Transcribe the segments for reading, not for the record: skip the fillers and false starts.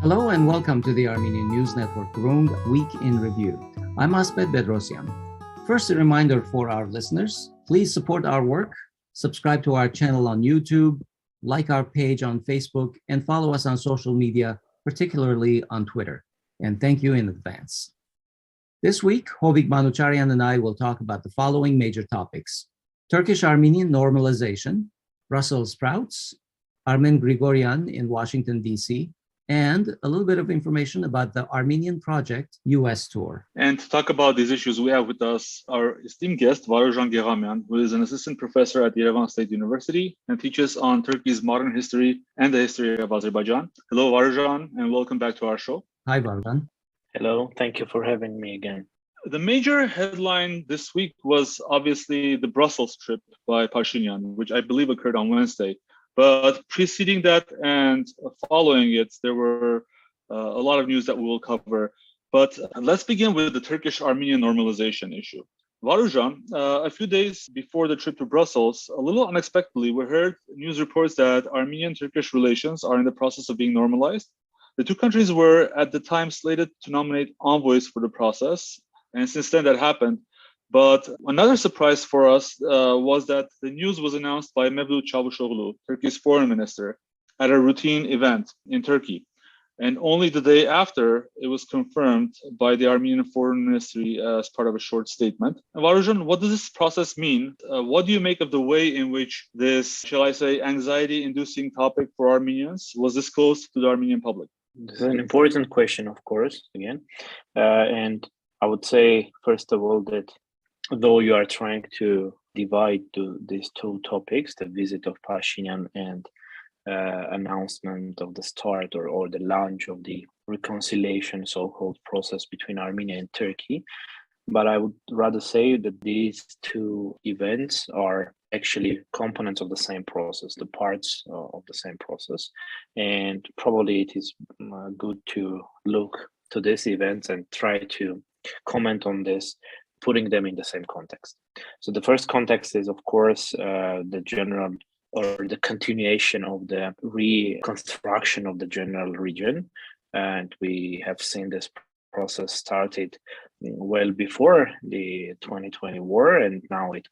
Hello and welcome to the Armenian News Network Groong Week in Review. I'm Asbed Bedrossian. First, a reminder for our listeners, please support our work, subscribe to our channel on YouTube, like our page on Facebook, and follow us on social media, particularly on Twitter. And thank you in advance. This week, Hovik Manucharyan and I will talk about the following major topics: Turkish-Armenian normalization, Brussels sprouts, Armen Grigoryan in Washington, D.C., and a little bit of information about the Armenian Project US tour. And to talk about these issues, we have with us our esteemed guest, Varuzhan Geghamyan, who is an assistant professor at Yerevan State University and teaches on Turkey's modern history and the history of Azerbaijan. Hello, Varuzhan, and welcome back to our show. Hi, Varuzhan. Hello, thank you for having me again. The major headline this week was obviously the Brussels trip by Pashinyan, which I believe occurred on Wednesday. But preceding that and following it, there were a lot of news that we will cover. But let's begin with the Turkish-Armenian normalization issue. Varuzhan, a few days before the trip to Brussels, a little unexpectedly, we heard news reports that Armenian-Turkish relations are in the process of being normalized. The two countries were at the time slated to nominate envoys for the process, and since then that happened. But another surprise for us was that the news was announced by Mevlut Çavuşoğlu, Turkey's foreign minister, at a routine event in Turkey. And only the day after, it was confirmed by the Armenian Foreign Ministry as part of a short statement. And Varuzhan, what does this process mean? What do you make of the way in which this, shall I say, anxiety-inducing topic for Armenians was disclosed to the Armenian public? This is an important question, of course, again. And I would say, first of all, that though you are trying to divide these two topics, the visit of Pashinyan and announcement of the start or the launch of the reconciliation so-called process between Armenia and Turkey, but I would rather say that these two events are actually components of the same process, the parts of the same process. And probably it is good to look to these events and try to comment on this, putting them in the same context. So the first context is, of course, the general or the continuation of the reconstruction of the general region. And we have seen this process started well before the 2020 war, and now it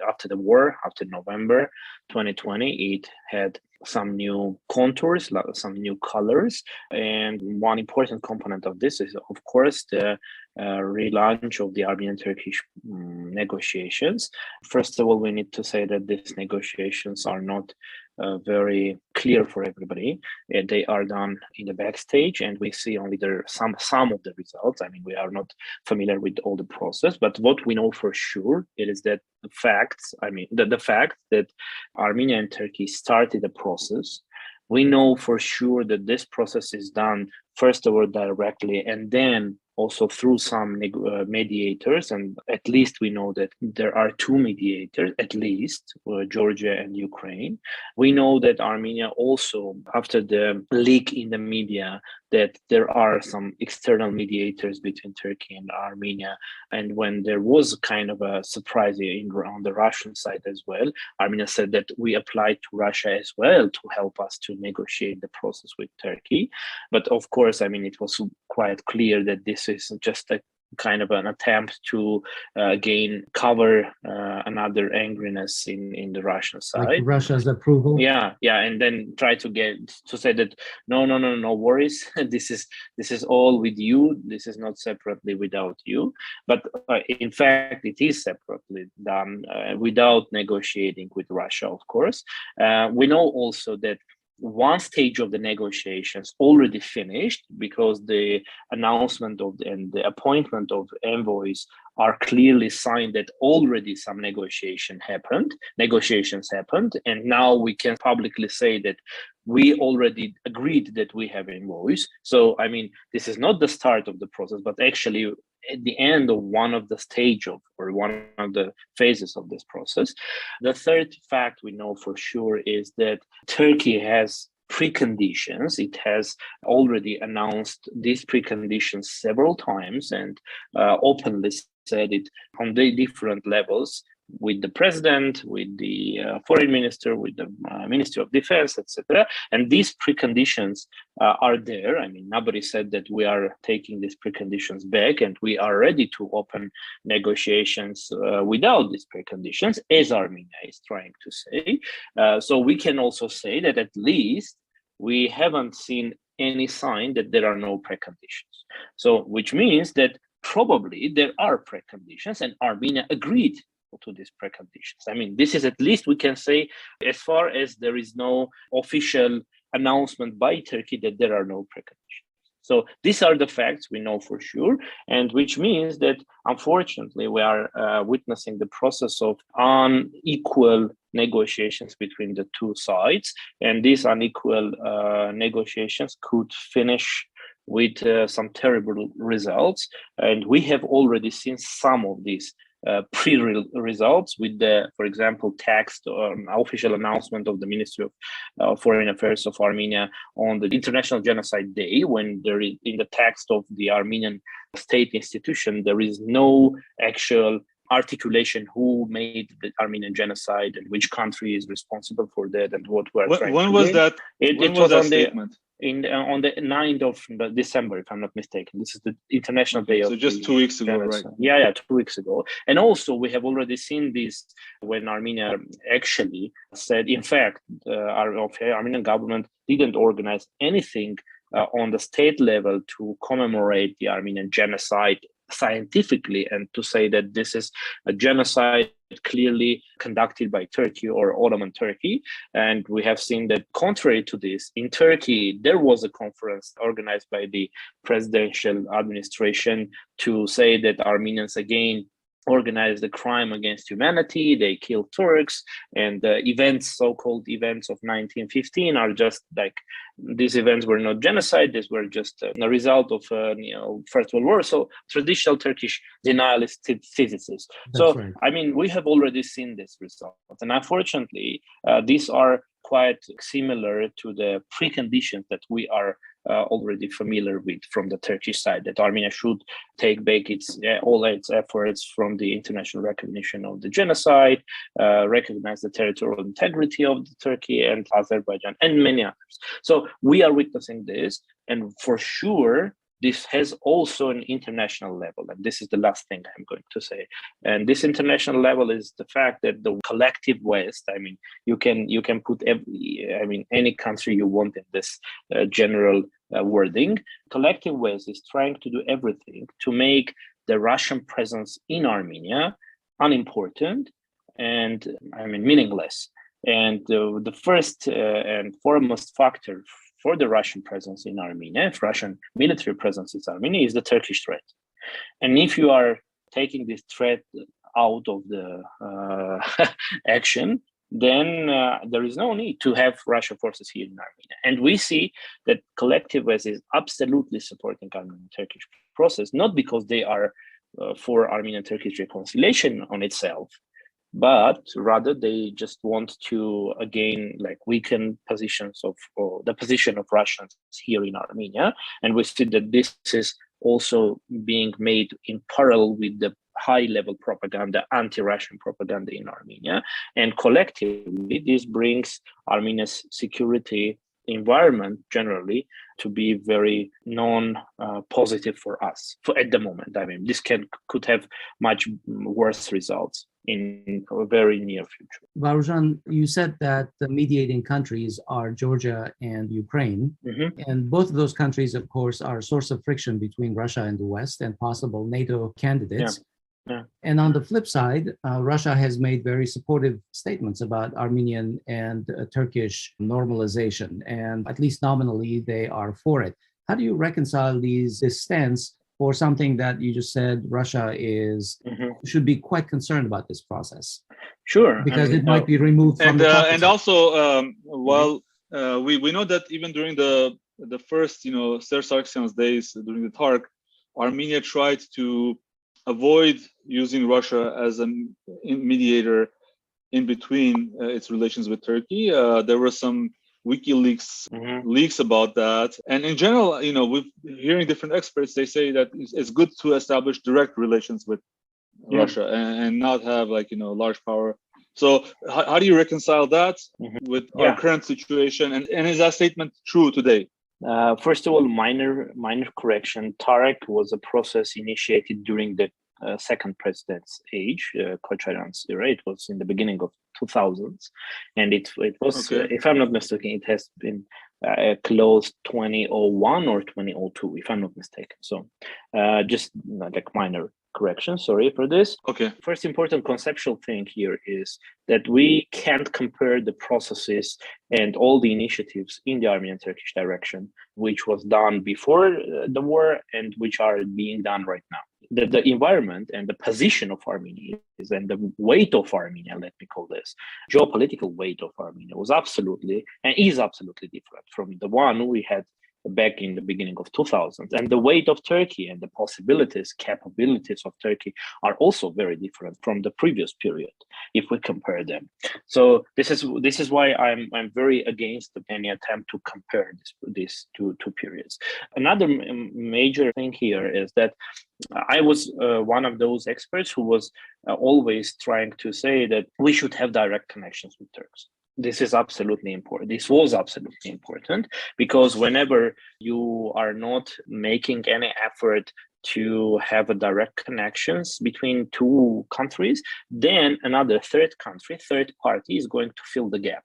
after the war, after November 2020, it had some new contours, some new colors. And one important component of this is, of course, the relaunch of the Armenian-Turkish negotiations. First of all, we need to say that these negotiations are not very clear for everybody. They are done in the backstage, and we see only some of the results. I mean, we are not familiar with all the process, but what we know for sure it is that the fact that Armenia and Turkey started the process. We know for sure that this process is done first of all directly, and then also through some mediators. And at least we know that there are two mediators, at least Georgia and Ukraine. We know that Armenia also, after the leak in the media, that there are some external mediators between Turkey and Armenia. And when there was kind of a surprise on the Russian side as well, Armenia said that we applied to Russia as well to help us to negotiate the process with Turkey. But of course, I mean, it was quite clear that this is just a kind of an attempt to again cover another angriness in the Russian side, like Russia's approval. Yeah, and then try to get to say that no worries, this is all with you. This is not separately without you. But in fact, it is separately done without negotiating with Russia. Of course, we know also that one stage of the negotiations already finished, because the announcement and the appointment of envoys are clearly signed that already some negotiations happened, and now we can publicly say that we already agreed that we have envoys. So, I mean, this is not the start of the process, but actually at the end of one of the one of the phases of this process. The third fact we know for sure is that Turkey has preconditions. It has already announced these preconditions several times and openly said it on the different levels with the president, with the foreign minister, with the Ministry of Defense, etc. And these preconditions are there. I mean, nobody said that we are taking these preconditions back and we are ready to open negotiations without these preconditions, as Armenia is trying to say. So we can also say that at least we haven't seen any sign that there are no preconditions. So, which means that probably there are preconditions and Armenia agreed to these preconditions. I mean, this is at least we can say, as far as there is no official announcement by Turkey that there are no preconditions. So these are the facts we know for sure, and which means that unfortunately we are witnessing the process of unequal negotiations between the two sides, and these unequal negotiations could finish with some terrible results. And we have already seen some of these pre-results with the, for example, text or official announcement of the Ministry of Foreign Affairs of Armenia on the International Genocide Day, when there is, in the text of the Armenian state institution, there is no actual articulation who made the Armenian genocide and which country is responsible for that and what we're trying when to was gain. that? It was was that on statement? On the 9th of December, if I'm not mistaken. This is the International Day of. So just 2 weeks ago, genocide. right? Yeah, 2 weeks ago. And also we have already seen this when Armenia actually said, in fact, our Armenian government didn't organize anything on the state level to commemorate the Armenian genocide scientifically and to say that this is a genocide clearly conducted by Turkey or Ottoman Turkey. And we have seen that contrary to this, in Turkey, there was a conference organized by the presidential administration to say that Armenians again organized a crime against humanity. They killed Turks, and the events, so-called events of 1915, are just like, these events were not genocide. These were just a result of First World War. So traditional Turkish denialist theses. So right. I mean, we have already seen this result, and unfortunately, these are quite similar to the preconditions that we are already familiar with from the Turkish side, that Armenia should take back all its efforts from the international recognition of the genocide, recognize the territorial integrity of the Turkey and Azerbaijan, and many others. So we are witnessing this, and for sure, this has also an international level. And this is the last thing I'm going to say. And this international level is the fact that the collective West, I mean, you can put any country you want in this general wording. Collective West is trying to do everything to make the Russian presence in Armenia unimportant and meaningless. And the first and foremost factor for the Russian presence in Armenia, if Russian military presence in Armenia, is the Turkish threat. And if you are taking this threat out of the action, then there is no need to have Russian forces here in Armenia. And we see that Collective West is absolutely supporting Armenian-Turkish process, not because they are for Armenian-Turkish reconciliation on itself, but rather they just want to again weaken positions of the position of Russians here in Armenia. And we see that this is also being made in parallel with the high-level propaganda, anti-Russian propaganda in Armenia. And collectively, this brings Armenia's security environment generally to be very non-positive for us at the moment. I mean, this could have much worse results in a very near future. Varuzhan, you said that the mediating countries are Georgia and Ukraine. Mm-hmm. And both of those countries, of course, are a source of friction between Russia and the West and possible NATO candidates. Yeah. And on the flip side, Russia has made very supportive statements about Armenian and Turkish normalization, and at least nominally, they are for it. How do you reconcile this stance for something that you just said Russia should be quite concerned about this process? Sure, because it might be removed from the and also, we know that even during the first Ser Sargsyan's days during the TARC, Armenia tried to avoid using Russia as a mediator in between its relations with Turkey. There were some WikiLeaks leaks about that. And in general, we're hearing different experts, they say that it's good to establish direct relations with Russia and not have large power. So how do you reconcile that with our current situation? And is that statement true today? First of all, minor correction. Tarek was a process initiated during the second president's age, Koçaryan's era. It was in the beginning of 2000s, and it was, if I'm not mistaken, it has been closed 2001 or 2002, if I'm not mistaken. So just like minor correction, sorry for this. Okay. First important conceptual thing here is that we can't compare the processes and all the initiatives in the Armenian-Turkish direction, which was done before the war and which are being done right now. The environment and the position of Armenia and the weight of Armenia, let me call this, geopolitical weight of Armenia was absolutely and is absolutely different from the one we had back in the beginning of 2000s. And the weight of Turkey and the possibilities, capabilities of Turkey are also very different from the previous period if we compare them. So this is why I'm very against any attempt to compare these two periods. Another major thing here is that I was one of those experts who was always trying to say that we should have direct connections with Turks. This is absolutely important. This was absolutely important because whenever you are not making any effort to have a direct connections between two countries, then another third party is going to fill the gap.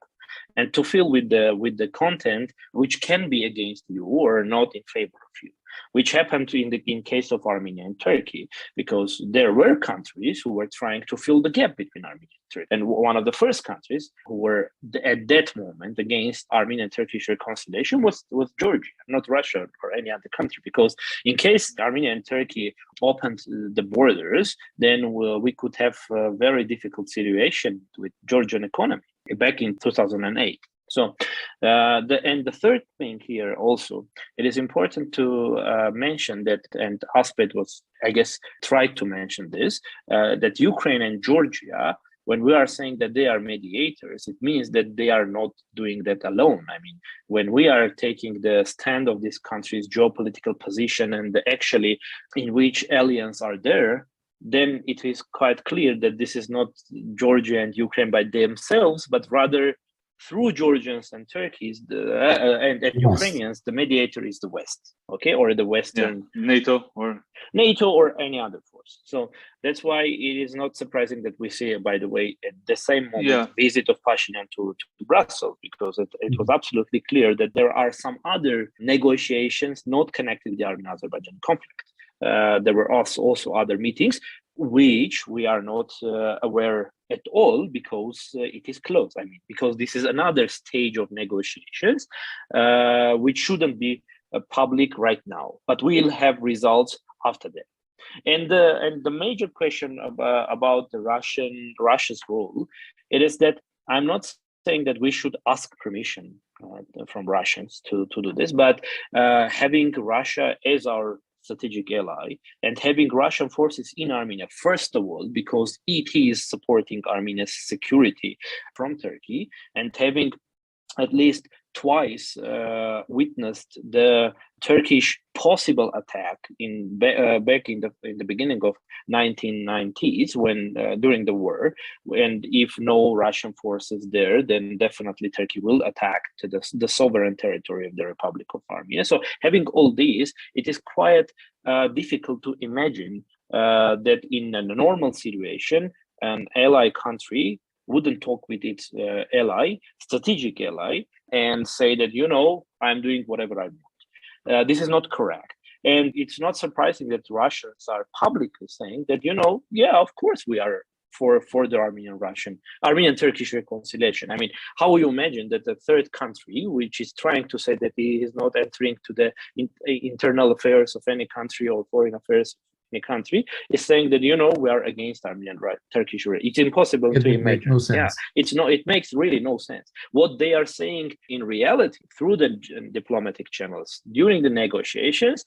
And to fill with the content which can be against you or not in favor of you, which happened in case of Armenia and Turkey, because there were countries who were trying to fill the gap between Armenia and Turkey. And one of the first countries who were at that moment against Armenian-Turkish reconciliation was Georgia, not Russia or any other country, because in case Armenia and Turkey opened the borders, then we could have a very difficult situation with Georgian economy back in 2008. So the third thing here also, it is important to mention that, and Asbed was, I guess, tried to mention this, that Ukraine and Georgia, when we are saying that they are mediators, it means that they are not doing that alone. I mean, when we are taking the stand of these countries' geopolitical position and actually in which aliens are there, then it is quite clear that this is not Georgia and Ukraine by themselves, but rather through Georgians and Turkeys and Ukrainians, the mediator is the West, okay, or the Western NATO or any other force. So that's why it is not surprising that we see, by the way, at the same moment, visit of Pashinyan to Brussels, because it was absolutely clear that there are some other negotiations not connected to the Armenian-Azerbaijan conflict. There were also other meetings, which we are not aware at all because it is closed. I mean, because this is another stage of negotiations, which shouldn't be public right now, but we'll have results after that. And the major question about the Russia's role, it is that I'm not saying that we should ask permission from Russians to do this, but having Russia as our strategic ally and having Russian forces in Armenia, first of all, because it is supporting Armenia's security from Turkey, and having at least twice witnessed the Turkish possible attack back in the beginning of 1990s when during the war, and if no Russian forces there, then definitely Turkey will attack to the sovereign territory of the Republic of Armenia. So having all these, it is quite difficult to imagine that in a normal situation, an ally country wouldn't talk with its strategic ally, and say that, I'm doing whatever I want. This is not correct. And it's not surprising that Russians are publicly saying that, of course we are for the Armenian-Turkish reconciliation. I mean, how will you imagine that the third country, which is trying to say that he is not entering to the internal affairs of any country or foreign affairs a country, is saying that we are against Armenian-Turkish. It's impossible to imagine. No sense. It makes really no sense. What they are saying in reality through the diplomatic channels during the negotiations,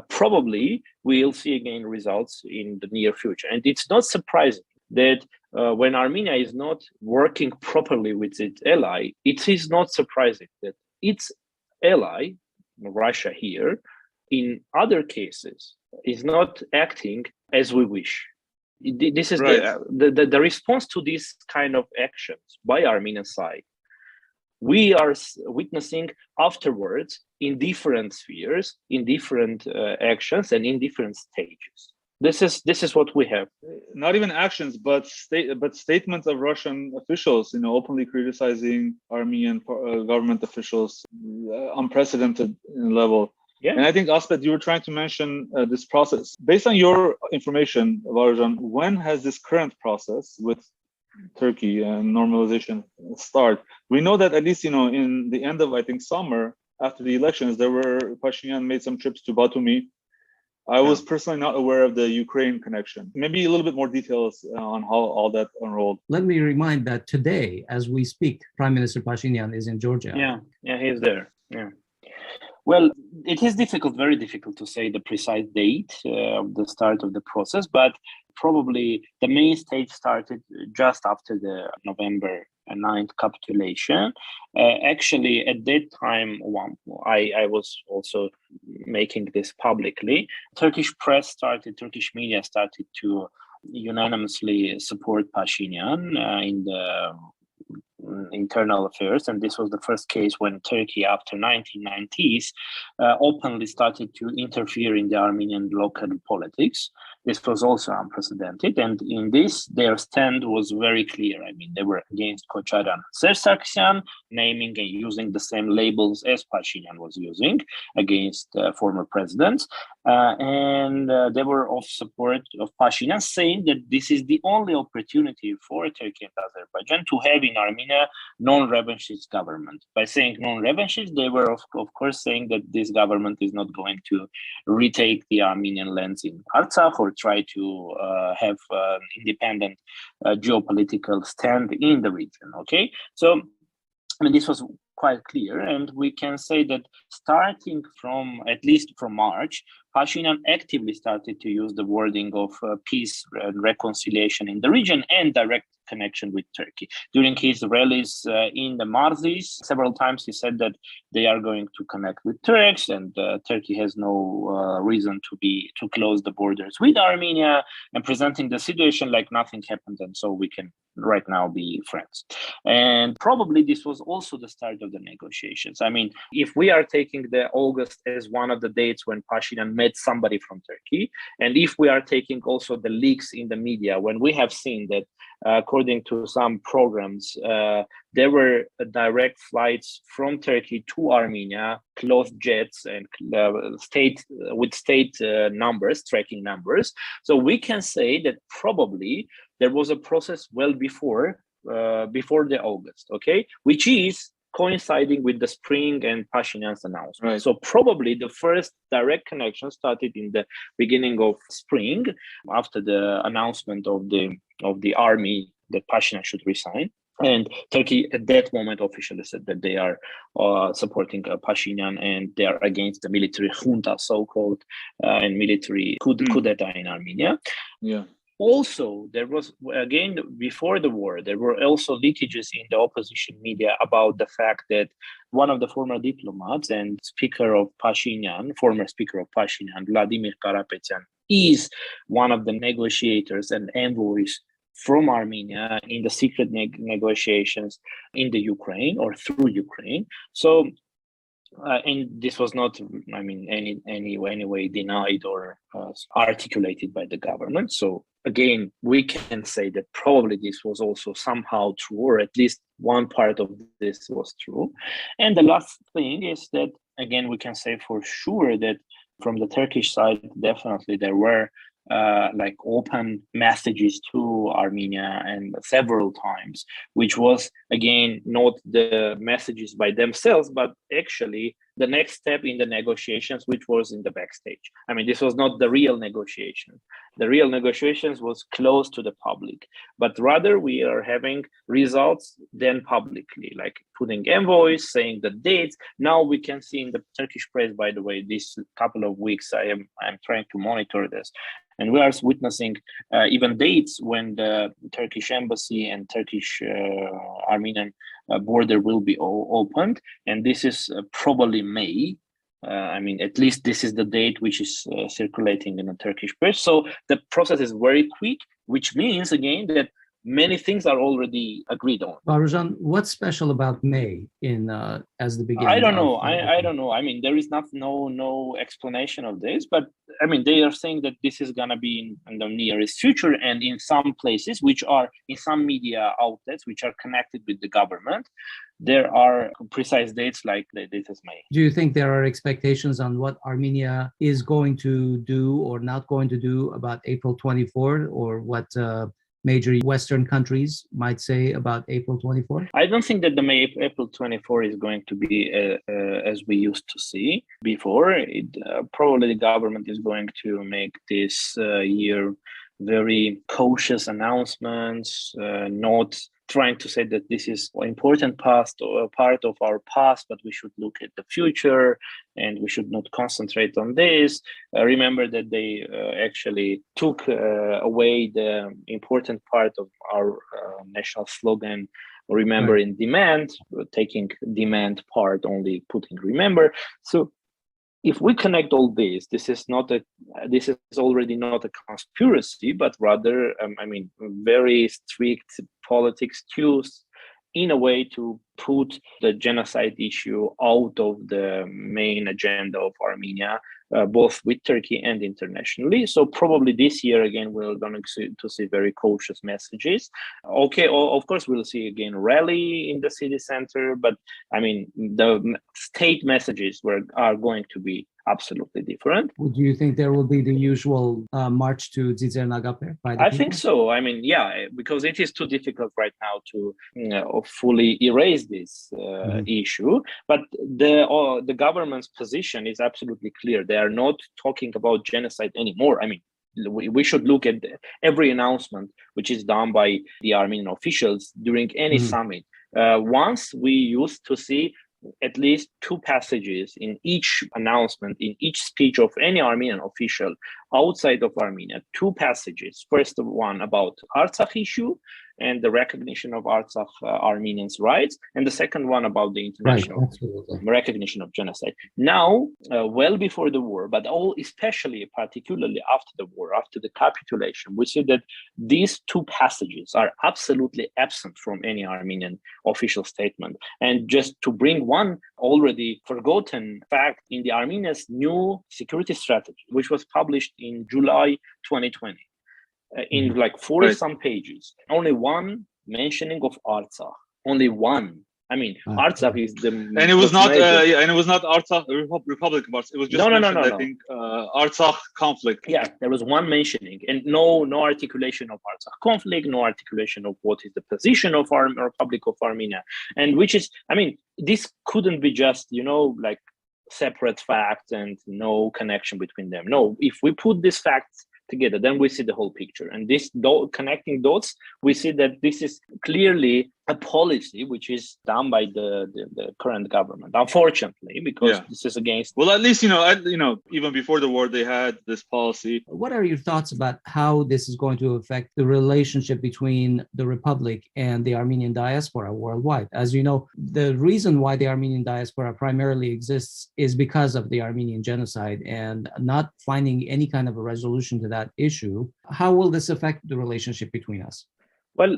probably we'll see again results in the near future. And it's not surprising that when Armenia is not working properly with its ally, it is not surprising that its ally, Russia here, in other cases, is not acting as we wish. This is Right. the response to these kind of actions by Armenian side. We are witnessing afterwards in different spheres, in different actions, and in different stages. This is what we have. Not even actions, but statements of Russian officials, openly criticizing Armenian government officials, unprecedented level. Yeah. And I think, Asbed, you were trying to mention this process. Based on your information, Varuzhan, when has this current process with Turkey and normalization start? We know that at least, in the end of, I think, summer, after the elections, Pashinyan made some trips to Batumi. I was personally not aware of the Ukraine connection. Maybe a little bit more details on how all that unrolled. Let me remind that today, as we speak, Prime Minister Pashinyan is in Georgia. Yeah, he's there. Yeah. Well, it is very difficult to say the precise date of the start of the process, but probably the main stage started just after the November 9th capitulation. Actually, at that time, I was also making this publicly. Turkish media started to unanimously support Pashinyan in the internal affairs, and this was the first case when Turkey, after 1990s, openly started to interfere in the Armenian local politics. This was also unprecedented, and in this, their stand was very clear. I mean, they were against Koçaryan Sargsyan, naming and using the same labels as Pashinyan was using against former presidents, and they were of support of Pashinyan, saying that this is the only opportunity for Turkey and Azerbaijan to have in Armenia non-revanchist government. By saying non-revanchist, they were of course saying that this government is not going to retake the Armenian lands in Artsakh or try to have an independent geopolitical stand in the region. Okay, so I mean, this was quite clear, and we can say that starting from at least from March, Pashinyan actively started to use the wording of peace and reconciliation in the region and direct connection with Turkey. During his rallies in the Marzis, several times he said that they are going to connect with Turks, and Turkey has no reason to close the borders with Armenia, and presenting the situation like nothing happened, and so we can right now be friends. And probably this was also the start of the negotiations. I mean, if we are taking the August as one of the dates when Pashinyan met somebody from Turkey, and if we are taking also the leaks in the media, when we have seen that according to some programs, there were direct flights from Turkey to Armenia, closed jets and state numbers, tracking numbers. So we can say that probably there was a process well before the August, okay, which is coinciding with the spring and Pashinyan's announcement. Right. So probably the first direct connection started in the beginning of spring, after the announcement of the army that Pashinyan should resign. And Turkey at that moment officially said that they are supporting Pashinyan and they are against the military junta, so-called, and military coup d'etat in Armenia. Yeah. Also, there was, again, before the war, there were also leakages in the opposition media about the fact that one of the former diplomats and former speaker of Pashinyan, Vladimir Karapetyan, is one of the negotiators and envoys from Armenia in the secret negotiations in the Ukraine or through Ukraine. So, and this was not, I mean, any way denied or articulated by the government. So again, we can say that probably this was also somehow true, or at least one part of this was true. And the last thing is that, again, we can say for sure that from the Turkish side, definitely there were like open messages to Armenia and several times, which was again not the messages by themselves, but actually the next step in the negotiations, which was in the backstage. I mean, this was not the real negotiation. The real negotiations was close to the public, but rather we are having results then publicly, like putting envoys, saying the dates. Now we can see in the Turkish press, by the way, this couple of weeks, I'm trying to monitor this. And we are witnessing even dates when the Turkish embassy and Turkish-Armenian border will be opened. And this is probably May. I mean, at least this is the date which is circulating in the Turkish press. So the process is very quick. which means again that many things are already agreed on. Varuzhan, what's special about May in as the beginning? I don't know. I don't know. I mean, there is no explanation of this, but I mean, they are saying that this is gonna be in the nearest future, and in some places, which are in some media outlets which are connected with the government, there are precise dates like this is May. Do you think there are expectations on what Armenia is going to do or not going to do about April 24, or what major Western countries might say about April 24? I don't think that the April 24 is going to be as we used to see before. Probably the government is going to make this year very cautious announcements, not trying to say that this is an important past or a part of our past, but we should look at the future and we should not concentrate on this. Remember that they actually took away the important part of our national slogan, remember in demand, taking demand part, only putting remember. So if we connect all this is already not a conspiracy, but rather, very strict politics tools in a way to put the genocide issue out of the main agenda of Armenia, both with Turkey and internationally. So probably this year, again, we're going to see very cautious messages. Okay, of course, we'll see again rally in the city center, but I mean, the state messages are going to be absolutely different. Do you think there will be the usual march to Dzizernagape? I think so. I mean, yeah, because it is too difficult right now to fully erase this issue. But the government's position is absolutely clear. They are not talking about genocide anymore. I mean, we should look at every announcement which is done by the Armenian officials during any summit. Once we used to see at least two passages in each announcement, in each speech of any Armenian official outside of Armenia, two passages. First one about Artsakh issue and the recognition of Artsakh Armenians' rights, and the second one about the international recognition of genocide. Now, well before the war, but particularly after the war, after the capitulation, we see that these two passages are absolutely absent from any Armenian official statement. And just to bring one already forgotten fact, in the Armenia's new security strategy, which was published in July 2020, in like 40-some pages, only one mentioning of Artsakh, only one. I mean, Artsakh is the and it was not Artsakh Republic of Artsakh. It was just I think Artsakh conflict. Yeah, there was one mentioning, and no articulation of Artsakh conflict, no articulation of what is the position of Republic of Armenia, and which is, I mean, this couldn't be just like separate facts and no connection between them. No, if we put these facts together, then we see the whole picture. And this connecting dots, we see that this is clearly a policy which is done by the current government, unfortunately, because this is against. Well, at least even before the war, they had this policy. What are your thoughts about how this is going to affect the relationship between the Republic and the Armenian diaspora worldwide? As you know, the reason why the Armenian diaspora primarily exists is because of the Armenian genocide, and not finding any kind of a resolution to that issue. How will this affect the relationship between us? Well,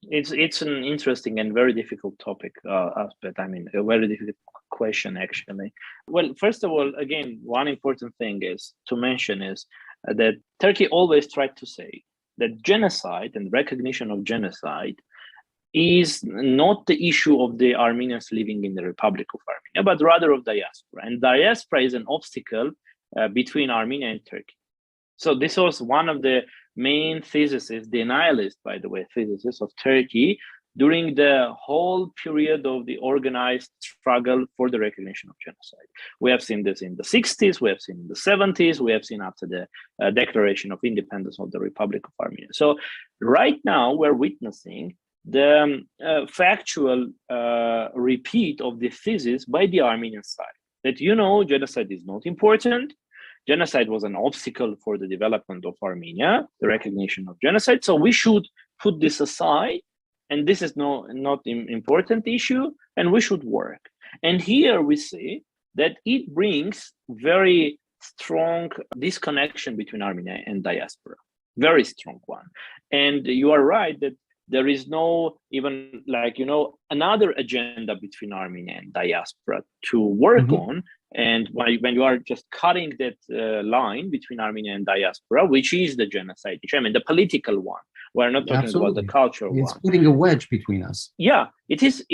it's an interesting and very difficult topic, Asbed. I mean, a very difficult question, actually. Well, first of all, again, one important thing is to mention is that Turkey always tried to say that genocide and recognition of genocide is not the issue of the Armenians living in the Republic of Armenia, but rather of diaspora. And diaspora is an obstacle between Armenia and Turkey. So this was one of the main theses, the nihilist, by the way, thesis of Turkey during the whole period of the organized struggle for the recognition of genocide. We have seen this in the 60s, we have seen in the 70s, we have seen after the declaration of independence of the Republic of Armenia. So right now we're witnessing the factual repeat of the thesis by the Armenian side, that genocide is not important. Genocide was an obstacle for the development of Armenia, the recognition of genocide. So we should put this aside, and this is not an important issue, and we should work. And here we see that it brings very strong disconnection between Armenia and diaspora. very strong one. And you are right that there is no even another agenda between Armenia and diaspora to work on. And when you are just cutting that line between Armenia and diaspora, which is the genocide issue, I mean, the political one, we're not talking about the cultural one. It's putting a wedge between us. Yeah, it is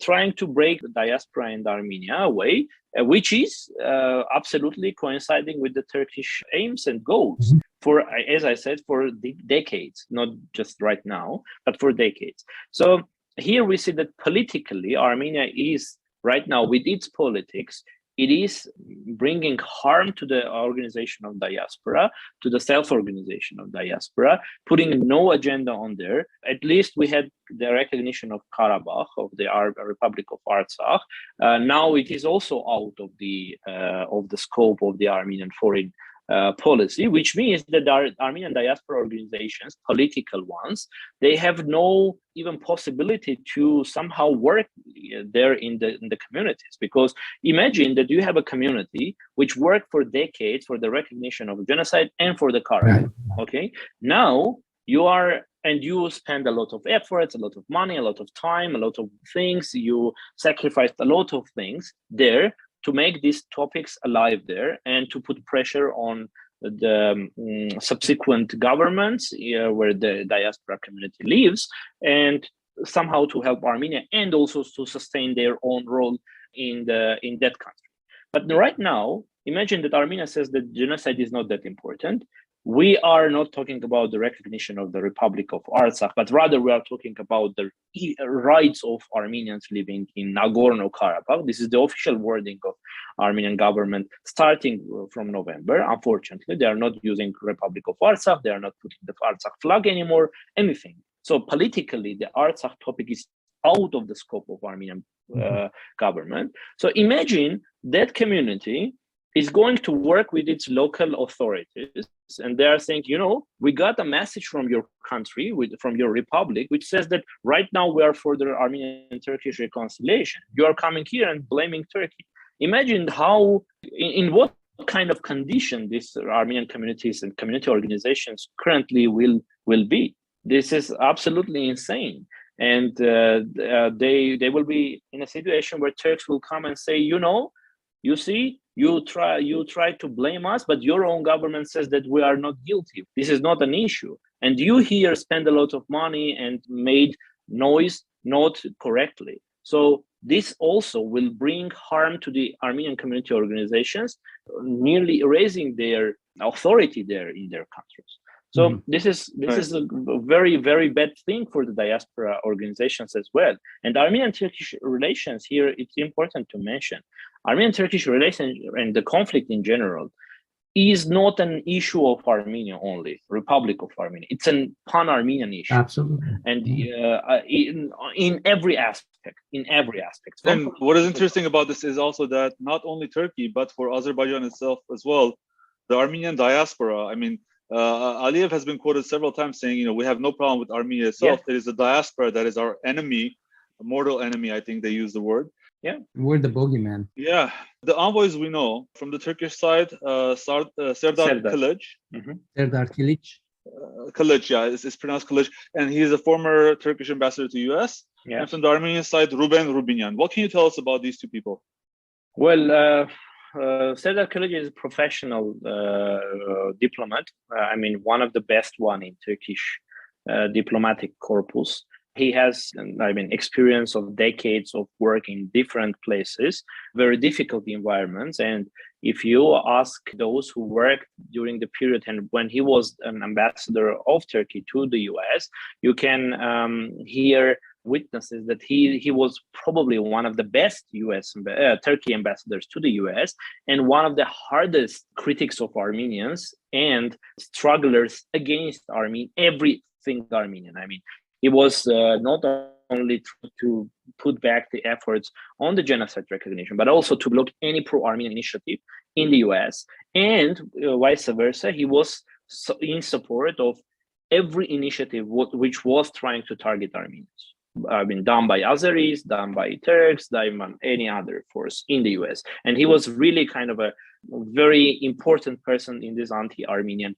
trying to break the diaspora and Armenia away, which is absolutely coinciding with the Turkish aims and goals for, as I said, for decades, not just right now, but for decades. So here we see that politically, Armenia is right now with its politics, it is bringing harm to the organization of diaspora, to the self-organization of diaspora, putting no agenda on there. At least we had the recognition of Karabakh, of the Republic of Artsakh. Now it is also out of the scope of the Armenian foreign policy, which means that the Armenian diaspora organizations, political ones, they have no even possibility to somehow work there in the communities. Because imagine that you have a community which worked for decades for the recognition of genocide and for the Karabakh. Okay, now you spend a lot of efforts, a lot of money, a lot of time, a lot of things. You sacrificed a lot of things there to make these topics alive there and to put pressure on the subsequent governments where the diaspora community lives, and somehow to help Armenia and also to sustain their own role in that country. But right now, imagine that Armenia says that genocide is not that important. We are not talking about the recognition of the Republic of Artsakh, but rather we are talking about the rights of Armenians living in Nagorno-Karabakh. This is the official wording of Armenian government starting from November. Unfortunately, they are not using Republic of Artsakh. They are not putting the Artsakh flag anymore, anything. So politically, the Artsakh topic is out of the scope of Armenian government. So imagine that community is going to work with its local authorities, and they are saying, we got a message from your country, from your republic, which says that right now we are for the Armenian-Turkish reconciliation. You are coming here and blaming Turkey. Imagine how, in what kind of condition these Armenian communities and community organizations currently will be. This is absolutely insane. And they will be in a situation where Turks will come and say, you see, you try to blame us, but your own government says that we are not guilty. This is not an issue. And you here spend a lot of money and made noise not correctly. So this also will bring harm to the Armenian community organizations, nearly erasing their authority there in their countries. So this is a very, very bad thing for the diaspora organizations as well. And Armenian-Turkish relations here, it's important to mention. Armenian-Turkish relations and the conflict in general is not an issue of Armenia only, Republic of Armenia. It's a pan-Armenian issue. Absolutely. And in every aspect, And what is interesting about this is also that not only Turkey, but for Azerbaijan itself as well, the Armenian diaspora, Aliyev has been quoted several times saying, we have no problem with Armenia itself. It is the diaspora that is our enemy, a mortal enemy, I think they use the word. Yeah. We're the bogeyman. Yeah. The envoys we know from the Turkish side, Serdar Kılıç. Serdar Kılıç. Kılıç, yeah, it's pronounced Kılıç. And he is a former Turkish ambassador to US. Yeah. And from the Armenian side, Ruben Rubinyan. What can you tell us about these two people? Well, Serdar Kılıç is a professional diplomat. One of the best one in Turkish diplomatic corpus. He has, experience of decades of work in different places, very difficult environments. And if you ask those who worked during the period and when he was an ambassador of Turkey to the US, you can hear witnesses that he was probably one of the best Turkey ambassadors to the US and one of the hardest critics of Armenians and strugglers against everything Armenian. He was not only to put back the efforts on the genocide recognition, but also to block any pro-Armenian initiative in the US, and vice versa. He was in support of every initiative which was trying to target Armenians. Done by Azeris, done by Turks, done by any other force in the US. And he was really kind of a very important person in this anti-Armenian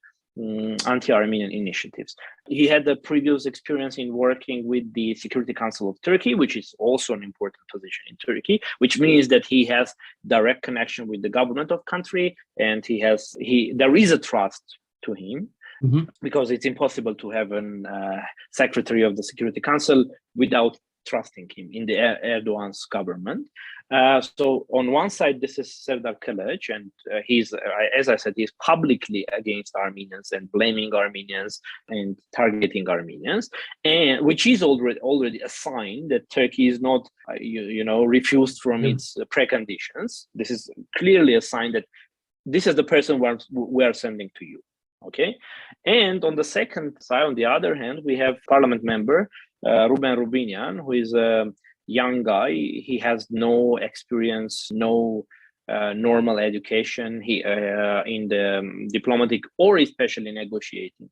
anti-Armenian initiatives. He had a previous experience in working with the Security Council of Turkey, which is also an important position in Turkey, which means that he has direct connection with the government of country, and there is a trust to him. Mm-hmm. Because it's impossible to have a secretary of the Security Council without trusting him in the Erdogan's government. So on one side, this is Serdar Kılıç, and he's, as I said, he's publicly against Armenians and blaming Armenians and targeting Armenians, and which is already a sign that Turkey is not, refused from its preconditions. This is clearly a sign that this is the person we are sending to you. Okay, and on the second side, on the other hand, we have Parliament member Ruben Rubinian, who is a young guy. He has no experience, no normal education. He in the diplomatic or especially negotiating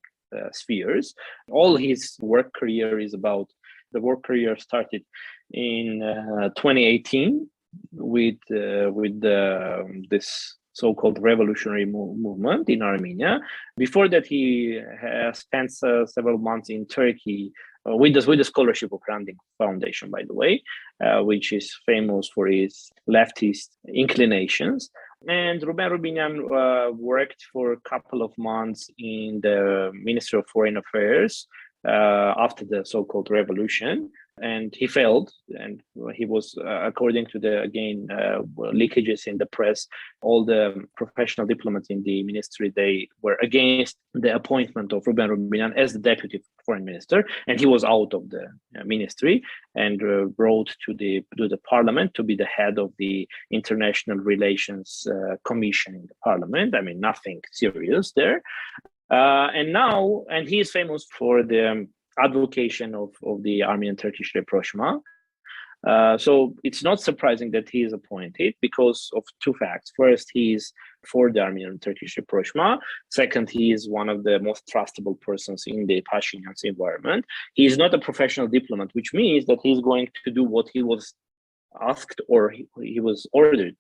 spheres. All his work career is about. The work career started in 2018 with this so-called revolutionary movement in Armenia. Before that, he has spent several months in Turkey with the scholarship of Granding Foundation, by the way, which is famous for its leftist inclinations. And Ruben Rubinian worked for a couple of months in the Ministry of Foreign Affairs after the so-called revolution. And he failed, and he was, according to the, leakages in the press, all the professional diplomats in the ministry, they were against the appointment of Ruben Rubinian as the deputy foreign minister, and he was out of the ministry and brought to the parliament to be the head of the International Relations Commission in the parliament. I mean, nothing serious there. And he is famous for the advocation of the Armenian-Turkish rapprochement. So it's not surprising that he is appointed because of two facts. First, he is for the Armenian-Turkish rapprochement. Second, he is one of the most trustable persons in the Pashinyan's environment. He is not a professional diplomat, which means that he's going to do what he was asked or he is ordered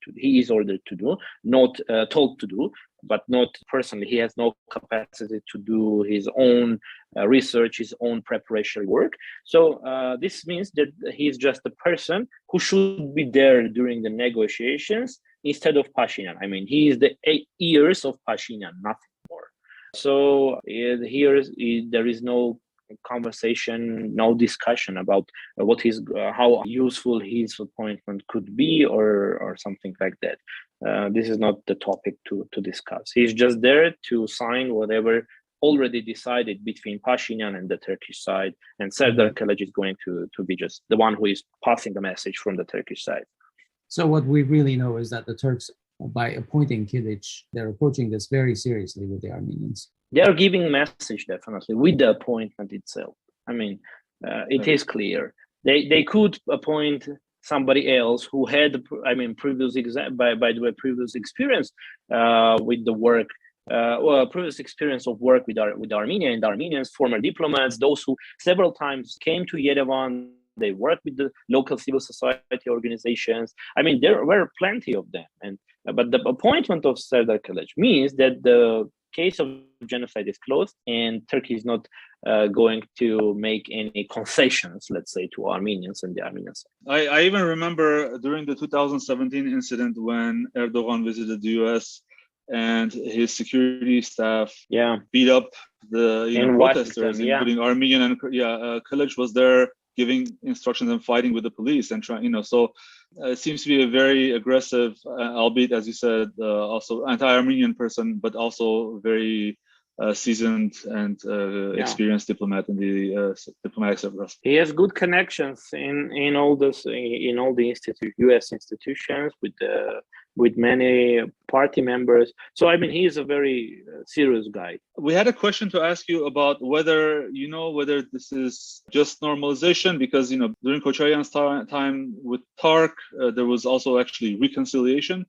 to do, not told to do, but not personally. He has no capacity to do his own research, his own preparatory work. So this means that he's just a person who should be there during the negotiations instead of Pashinyan. I mean, he is the ears of Pashinyan, nothing more. So here there is no conversation, no discussion about how useful his appointment could be or something like that. This is not the topic to discuss. He's just there to sign whatever already decided between Pashinyan and the Turkish side, and Serdar Kılıç is going to be just the one who is passing the message from the Turkish side. So what we really know is that the Turks, by appointing Kılıç, they're approaching this very seriously with the Armenians. They are giving message, definitely, with the appointment itself. I mean, it is clear. They could appoint somebody else who had, previous experience with the work, previous experience of work with Armenia and Armenians, former diplomats, those who several times came to Yerevan. They worked with the local civil society organizations. I mean, there were plenty of them. But the appointment of Serdar Kılıç means that the case of genocide is closed, and Turkey is not going to make any concessions, let's say, to Armenians and the Armenians. I even remember during the 2017 incident when Erdogan visited the US and his security staff beat up the protesters, including Armenian, and Kılıç was there giving instructions and fighting with the police and trying, so it seems to be a very aggressive, albeit, as you said, also anti-Armenian person, but also very seasoned and experienced diplomat in the diplomatic service. He has good connections in all the U.S. institutions with many party members. So he is a very serious guy. We had a question to ask you about whether this is just normalization, because during Koçaryan's time with Tark, there was also actually reconciliation.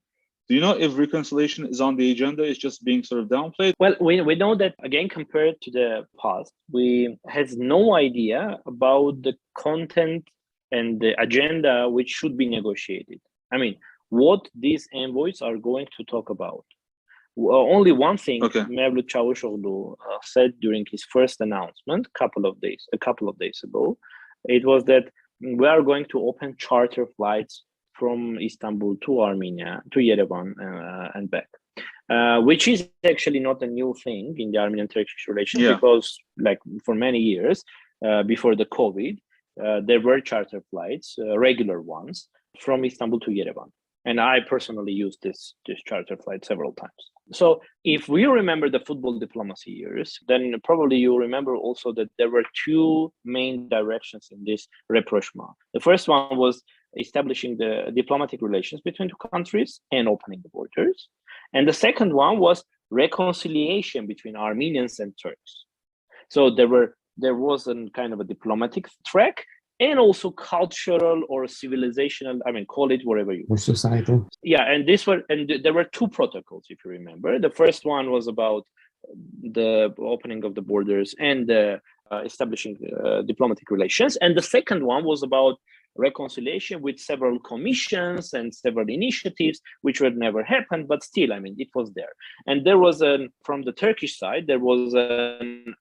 Do you know if reconciliation is on the agenda? It's just being sort of downplayed? Well, we know that, again, compared to the past, we has no idea about the content and the agenda which should be negotiated. What these envoys are going to talk about. only one thing Okay. Mevlut Çavuşoğlu said during his first announcement a couple of days ago. It was that we are going to open charter flights from Istanbul to Armenia, to Yerevan and back, which is actually not a new thing in the Armenian-Turkish relations, because like for many years before the COVID, there were charter flights, regular ones, from Istanbul to Yerevan. And I personally used this charter flight several times. So if we remember the football diplomacy years, then probably you remember also that there were two main directions in this rapprochement. The first one was establishing the diplomatic relations between two countries and opening the borders. And the second one was reconciliation between Armenians and Turks. So there was a kind of a diplomatic track, and also cultural or civilizational, call it whatever you want. Or societal. Yeah, and there were two protocols, if you remember. The first one was about the opening of the borders and establishing diplomatic relations. And the second one was about reconciliation with several commissions and several initiatives, which would never happen, but still, it was there. And there was from the Turkish side, there was an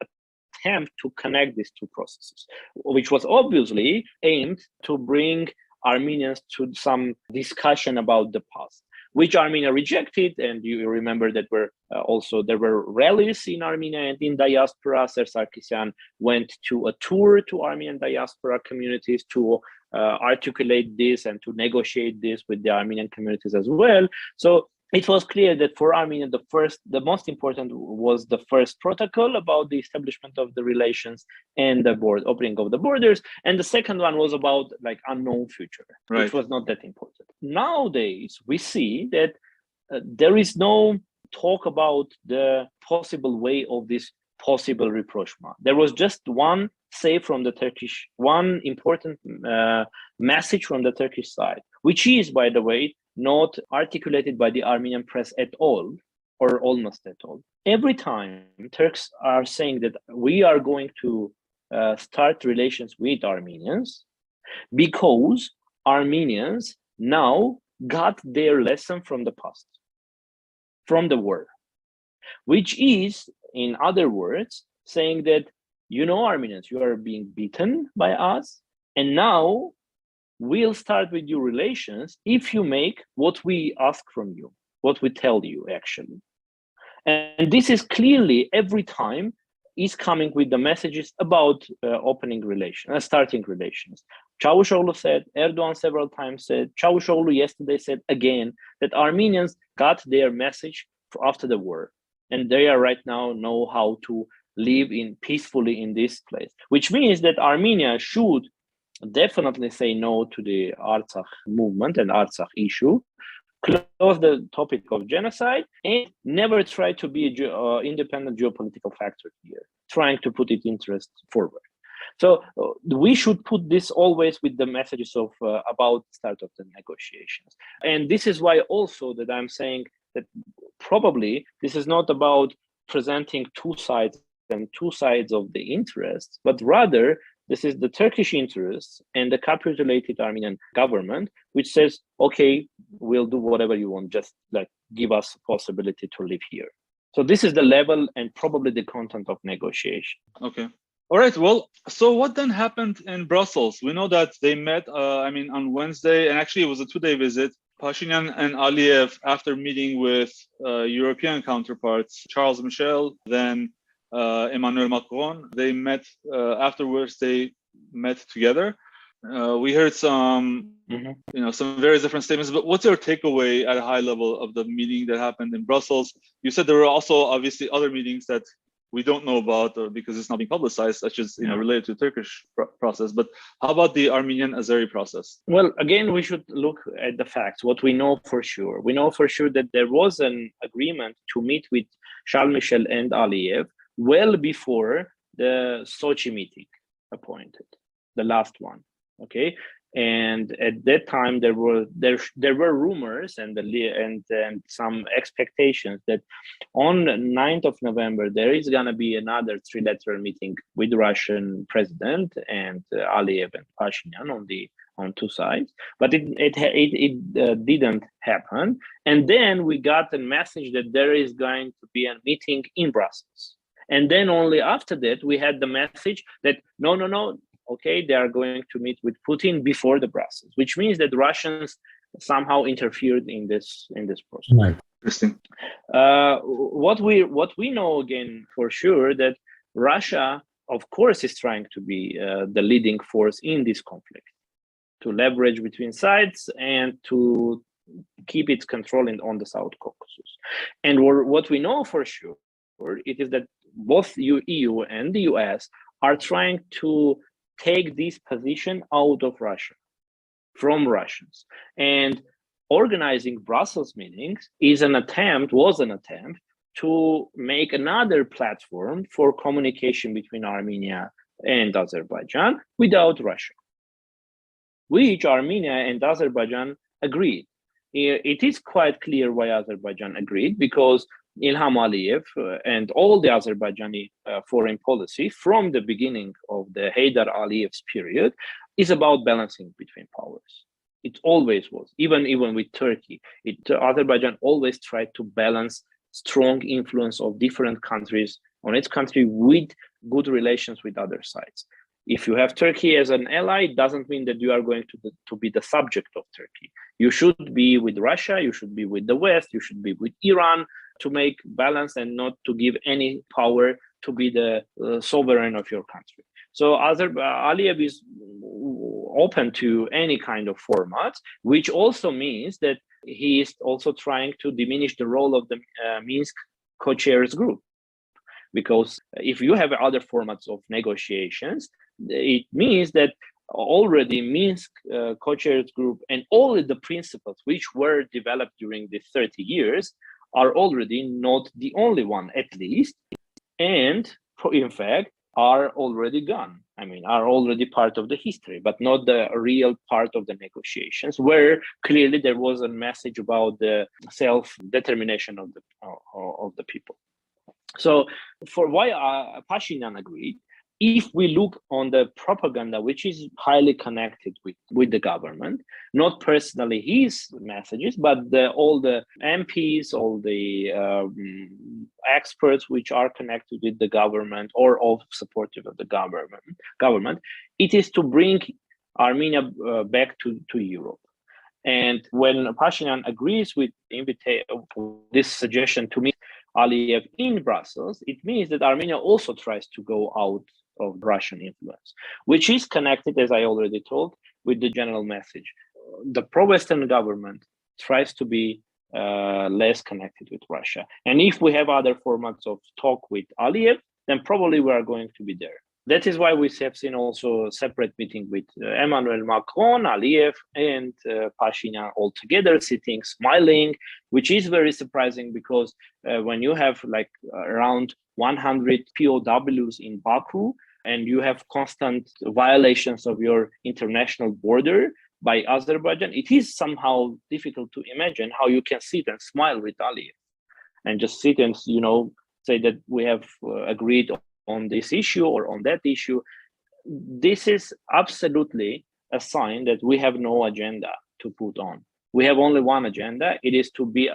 attempt to connect these two processes, which was obviously aimed to bring Armenians to some discussion about the past, which Armenia rejected. And you remember that there were rallies in Armenia and in Diaspora. Ser Sarkisyan went to a tour to Armenian diaspora communities to articulate this and to negotiate this with the Armenian communities as well. So it was clear that for Armenia, the most important was the first protocol about the establishment of the relations and the opening of the borders. And the second one was about unknown future, which was not that important. Nowadays, we see that there is no talk about the possible way of this possible rapprochement. There was just one important message from the Turkish side, which is, by the way, not articulated by the Armenian press at all, or almost at all. Every time Turks are saying that we are going to start relations with Armenians because Armenians now got their lesson from the past, from the war, which is, in other words, saying that, Armenians, you are being beaten by us, and now we'll start with your relations if you make what we ask from you, what we tell you, actually. And this is clearly every time is coming with the messages about opening relations, starting relations. Çavuşoğlu said, Erdogan several times said, Çavuşoğlu yesterday said again that Armenians got their message after the war. And they are right now know how to live peacefully in this place, which means that Armenia should definitely say no to the Artsakh movement and Artsakh issue, close the topic of genocide, and never try to be an independent geopolitical factor here, trying to put its interest forward. So we should put this always with the messages of about start of the negotiations. And this is why also that I'm saying that probably this is not about presenting two sides of the interests, but rather this is the Turkish interests and the capitulated Armenian government, which says, okay, we'll do whatever you want, just give us possibility to live here. So this is the level and probably the content of negotiation. Okay. All right. Well, so what then happened in Brussels? We know that they met, on Wednesday, and actually it was a 2-day visit. Pashinyan and Aliyev, after meeting with European counterparts, Charles Michel, then Emmanuel Macron, they met afterwards. They met together. We heard some, some various different statements. But what's your takeaway at a high level of the meeting that happened in Brussels? You said there were also obviously other meetings that we don't know about, or because it's not being publicized, such as related to the Turkish process. But how about the Armenian Azeri process? Well, again, we should look at the facts. What we know for sure, that there was an agreement to meet with Charles Michel and Aliyev well before the Sochi meeting appointed, the last one. Okay, and at that time there were rumors and some expectations that on 9th of November there is gonna be another trilateral meeting with the Russian president and Aliyev and Pashinyan on the on two sides, but it didn't happen. And then we got a message that there is going to be a meeting in Brussels. And then only after that, we had the message that no, okay, they are going to meet with Putin before the Brussels, which means that Russians somehow interfered in this process. Right. Interesting. What we know again for sure that Russia, of course, is trying to be the leading force in this conflict, to leverage between sides and to keep its control on the South Caucasus. And what we know for sure, it is that both EU and the US are trying to take this position out of Russia, from Russians. And organizing Brussels meetings was an attempt to make another platform for communication between Armenia and Azerbaijan without Russia, which Armenia and Azerbaijan agreed. It is quite clear why Azerbaijan agreed, because Ilham Aliyev and all the Azerbaijani foreign policy from the beginning of the Heydar Aliyev's period is about balancing between powers. It always was, even with Turkey. Azerbaijan always tried to balance strong influence of different countries on its country with good relations with other sides. If you have Turkey as an ally, it doesn't mean that you are going to be the subject of Turkey. You should be with Russia, you should be with the West, you should be with Iran to make balance and not to give any power to be the sovereign of your country. So Aliyev is open to any kind of format, which also means that he is also trying to diminish the role of the Minsk co-chairs group. Because if you have other formats of negotiations, it means that already Minsk co-chairs group and all of the principles which were developed during the 30 years are already not the only one, at least, and in fact, are already gone. Are already part of the history, but not the real part of the negotiations, where clearly there was a message about the self-determination of the people. So, for why Pashinyan agreed, if we look on the propaganda, which is highly connected with the government, not personally his messages, but all the MPs, all the experts which are connected with the government or all supportive of the government, it is to bring Armenia back to Europe. And when Pashinyan agrees with this suggestion to meet Aliyev in Brussels, it means that Armenia also tries to go out of Russian influence, which is connected, as I already told, with the general message. The pro-Western government tries to be less connected with Russia. And if we have other formats of talk with Aliyev, then probably we are going to be there. That is why we have seen also a separate meeting with Emmanuel Macron, Aliyev, and Pashinyan all together, sitting, smiling, which is very surprising because when you have around 100 POWs in Baku, and you have constant violations of your international border by Azerbaijan, it is somehow difficult to imagine how you can sit and smile with Aliyev and just sit and, say that we have agreed on this issue or on that issue. This is absolutely a sign that we have no agenda to put on. We have only one agenda. It is to be,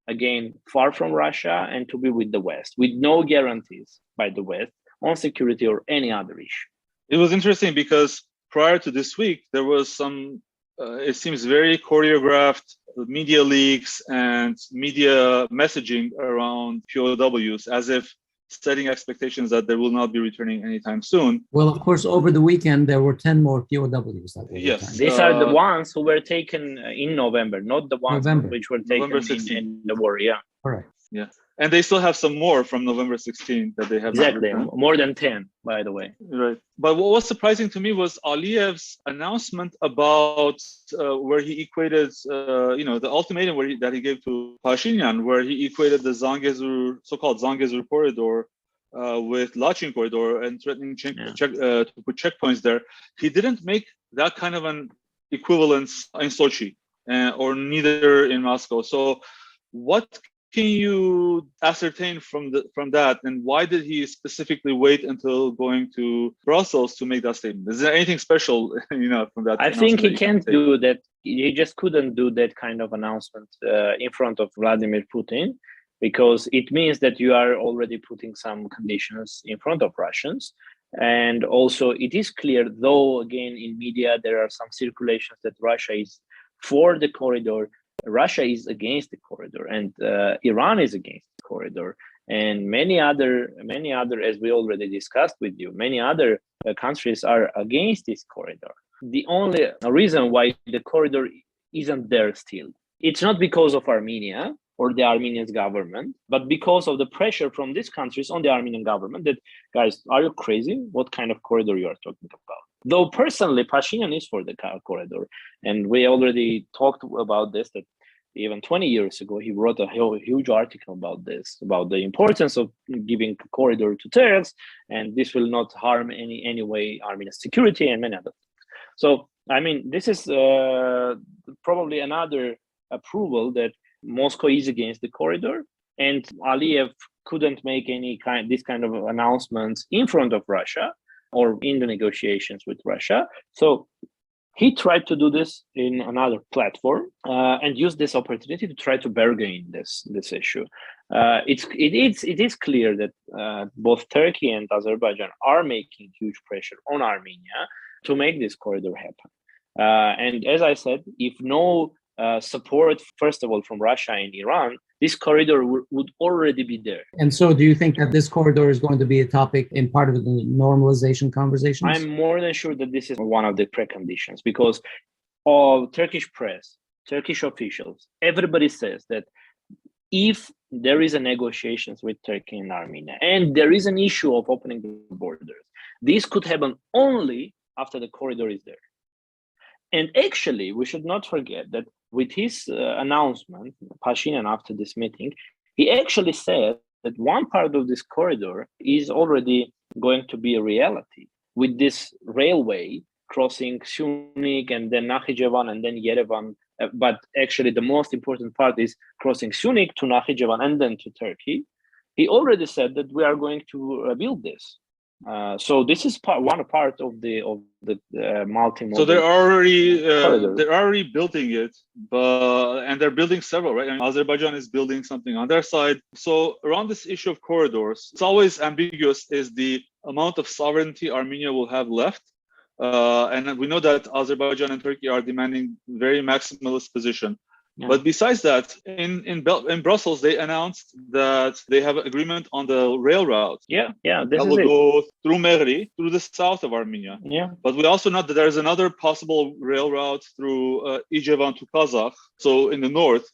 again, far from Russia and to be with the West, with no guarantees by the West on security or any other issue. It was interesting because prior to this week, there was some, it seems very choreographed media leaks and media messaging around POWs, as if setting expectations that they will not be returning anytime soon. Well, of course, over the weekend, there were 10 more POWs. Yes. These are the ones who were taken in November, not the ones which were taken in the war. Yeah. All right. Yeah. And they still have some more from November 16 that they have. Exactly. More than 10, by the way. Right. But what was surprising to me was Aliyev's announcement about where he equated, the ultimatum that he gave to Pashinyan, where he equated the so-called Zangezur corridor with Lachin corridor and threatening to put checkpoints there. He didn't make that kind of an equivalence in Sochi or neither in Moscow. So what can you ascertain from that, and why did he specifically wait until going to Brussels to make that statement? Is there anything special, from that? I think he can't do that. He just couldn't do that kind of announcement in front of Vladimir Putin, because it means that you are already putting some conditions in front of Russians. And also it is clear, though, again, in media, there are some circulations that Russia is for the corridor. Russia is against the corridor, and Iran is against the corridor, and many other, as we already discussed with you, many other countries are against this corridor. The only reason why the corridor isn't there still, it's not because of Armenia or the Armenian government, but because of the pressure from these countries on the Armenian government that, guys, are you crazy? What kind of corridor you are talking about? Though personally, Pashinyan is for the corridor. And we already talked about this, that even 20 years ago, he wrote a huge article about this, about the importance of giving a corridor to Turks, and this will not harm any way Armenian security and many other things. So, I mean, this is probably another approval that Moscow is against the corridor, and Aliyev couldn't make this kind of announcements in front of Russia or in the negotiations with Russia. So he tried to do this in another platform and use this opportunity to try to bargain this issue. It is clear that both Turkey and Azerbaijan are making huge pressure on Armenia to make this corridor happen. And as I said, if no support, first of all, from Russia and Iran, this corridor would already be there. And so do you think that this corridor is going to be a topic in part of the normalization conversations? I'm more than sure that this is one of the preconditions, because all Turkish press, Turkish officials, everybody says that if there is a negotiations with Turkey and Armenia, and there is an issue of opening the borders, this could happen only after the corridor is there. And actually, we should not forget that with his announcement, Pashinyan, after this meeting, he actually said that one part of this corridor is already going to be a reality with this railway crossing Syunik and then Nakhichevan and then Yerevan. But actually, the most important part is crossing Syunik to Nakhichevan and then to Turkey. He already said that we are going to build this. So this is one part of the multimodal. So they're already building it, and they're building several, right? I mean, Azerbaijan is building something on their side. So around this issue of corridors, it's always ambiguous is the amount of sovereignty Armenia will have left. And we know that Azerbaijan and Turkey are demanding very maximalist position. Yeah. But besides that, in Brussels, they announced that they have an agreement on the rail route. Yeah, that will go through Mehri, through the south of Armenia. Yeah. But we also know that there is another possible rail route through Ijevan to Kazakh, so in the north.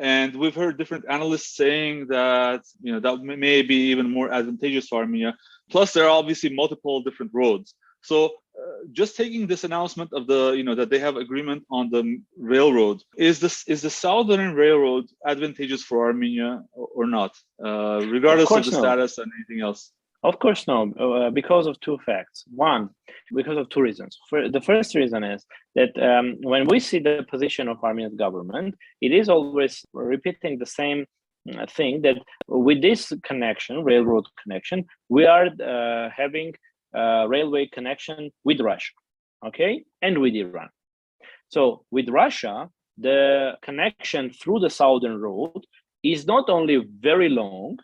And we've heard different analysts saying that that may be even more advantageous for Armenia. Plus, there are obviously multiple different roads. So just taking this announcement of that they have agreement on the railroad, is the southern railroad advantageous for Armenia or not, regardless of the status and anything else? Of course no, because of two facts. One, because of two reasons. The first reason is that when we see the position of Armenian government, it is always repeating the same thing, that with this connection, railroad connection, we are having railway connection with Russia, okay, and with Iran. So with Russia, the connection through the southern road is not only very long,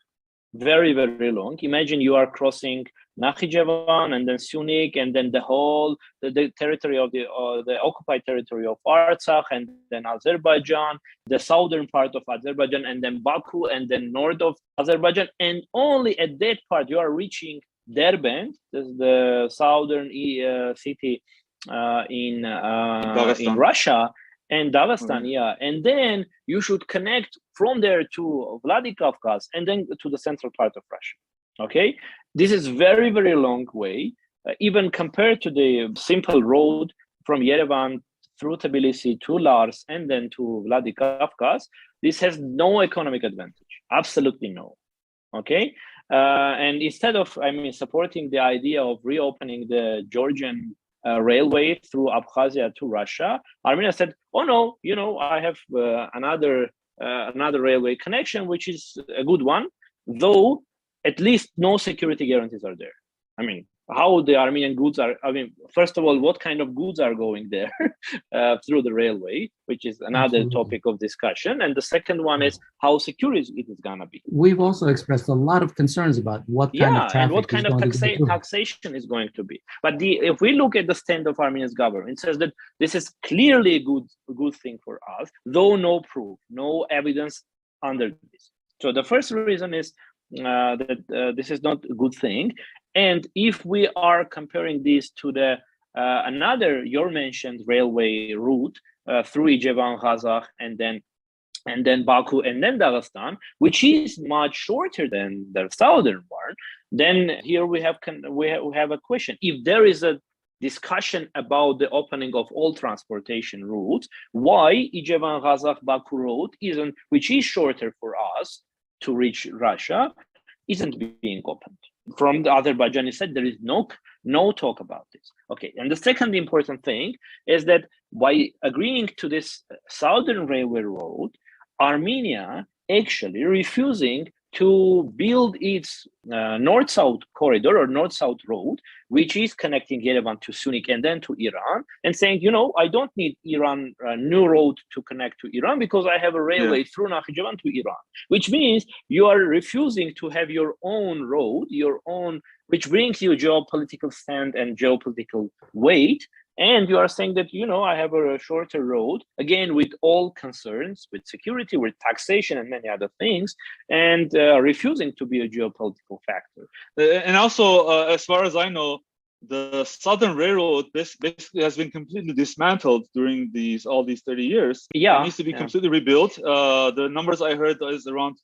very, very long. Imagine you are crossing Nakhichevan and then Syunik and then the whole the territory of the occupied territory of Artsakh and then Azerbaijan, the southern part of Azerbaijan and then Baku and then north of Azerbaijan, and only at that part you are reaching Derbent, the southern city in Russia, and Dagestan, and then you should connect from there to Vladikavkaz and then to the central part of Russia. Okay, this is very, very long way, even compared to the simple road from Yerevan through Tbilisi to Lars and then to Vladikavkaz. This has no economic advantage, absolutely no. Okay. And instead of, supporting the idea of reopening the Georgian railway through Abkhazia to Russia, Armenia said, oh no, I have another another railway connection, which is a good one, though at least no security guarantees are there. I mean, how the Armenian goods are, I mean, first of all, what kind of goods are going there through the railway, which is another topic of discussion. And the second one is how secure it is going to be. We've also expressed a lot of concerns about what kind of traffic and what kind of taxation is going to be. But if we look at the stand of Armenia's government, it says that this is clearly a good thing for us, though no proof, no evidence under this. So the first reason is that this is not a good thing. And if we are comparing this to the another your mentioned railway route through Yerevan, Kazakh, and then Baku, and then Dagestan, which is much shorter than the southern one, then here we have a question. If there is a discussion about the opening of all transportation routes, why Yerevan, Kazakh, Baku road isn't, which is shorter for us to reach Russia, isn't being opened? From the Azerbaijani side, there is no talk about this. Okay, and the second important thing is that by agreeing to this southern railway road, Armenia actually refusing to build its north-south corridor or north-south road, which is connecting Yerevan to Sunik and then to Iran, and saying, I don't need Iran new road to connect to Iran because I have a railway through Nakhichevan to Iran, which means you are refusing to have your own road, which brings you geopolitical stand and geopolitical weight. And you are saying that, I have a shorter road, again, with all concerns, with security, with taxation and many other things, and refusing to be a geopolitical factor. And also, as far as I know, the Southern Railroad basically has been completely dismantled during all these 30 years. Yeah. It needs to be completely rebuilt. The numbers I heard is around,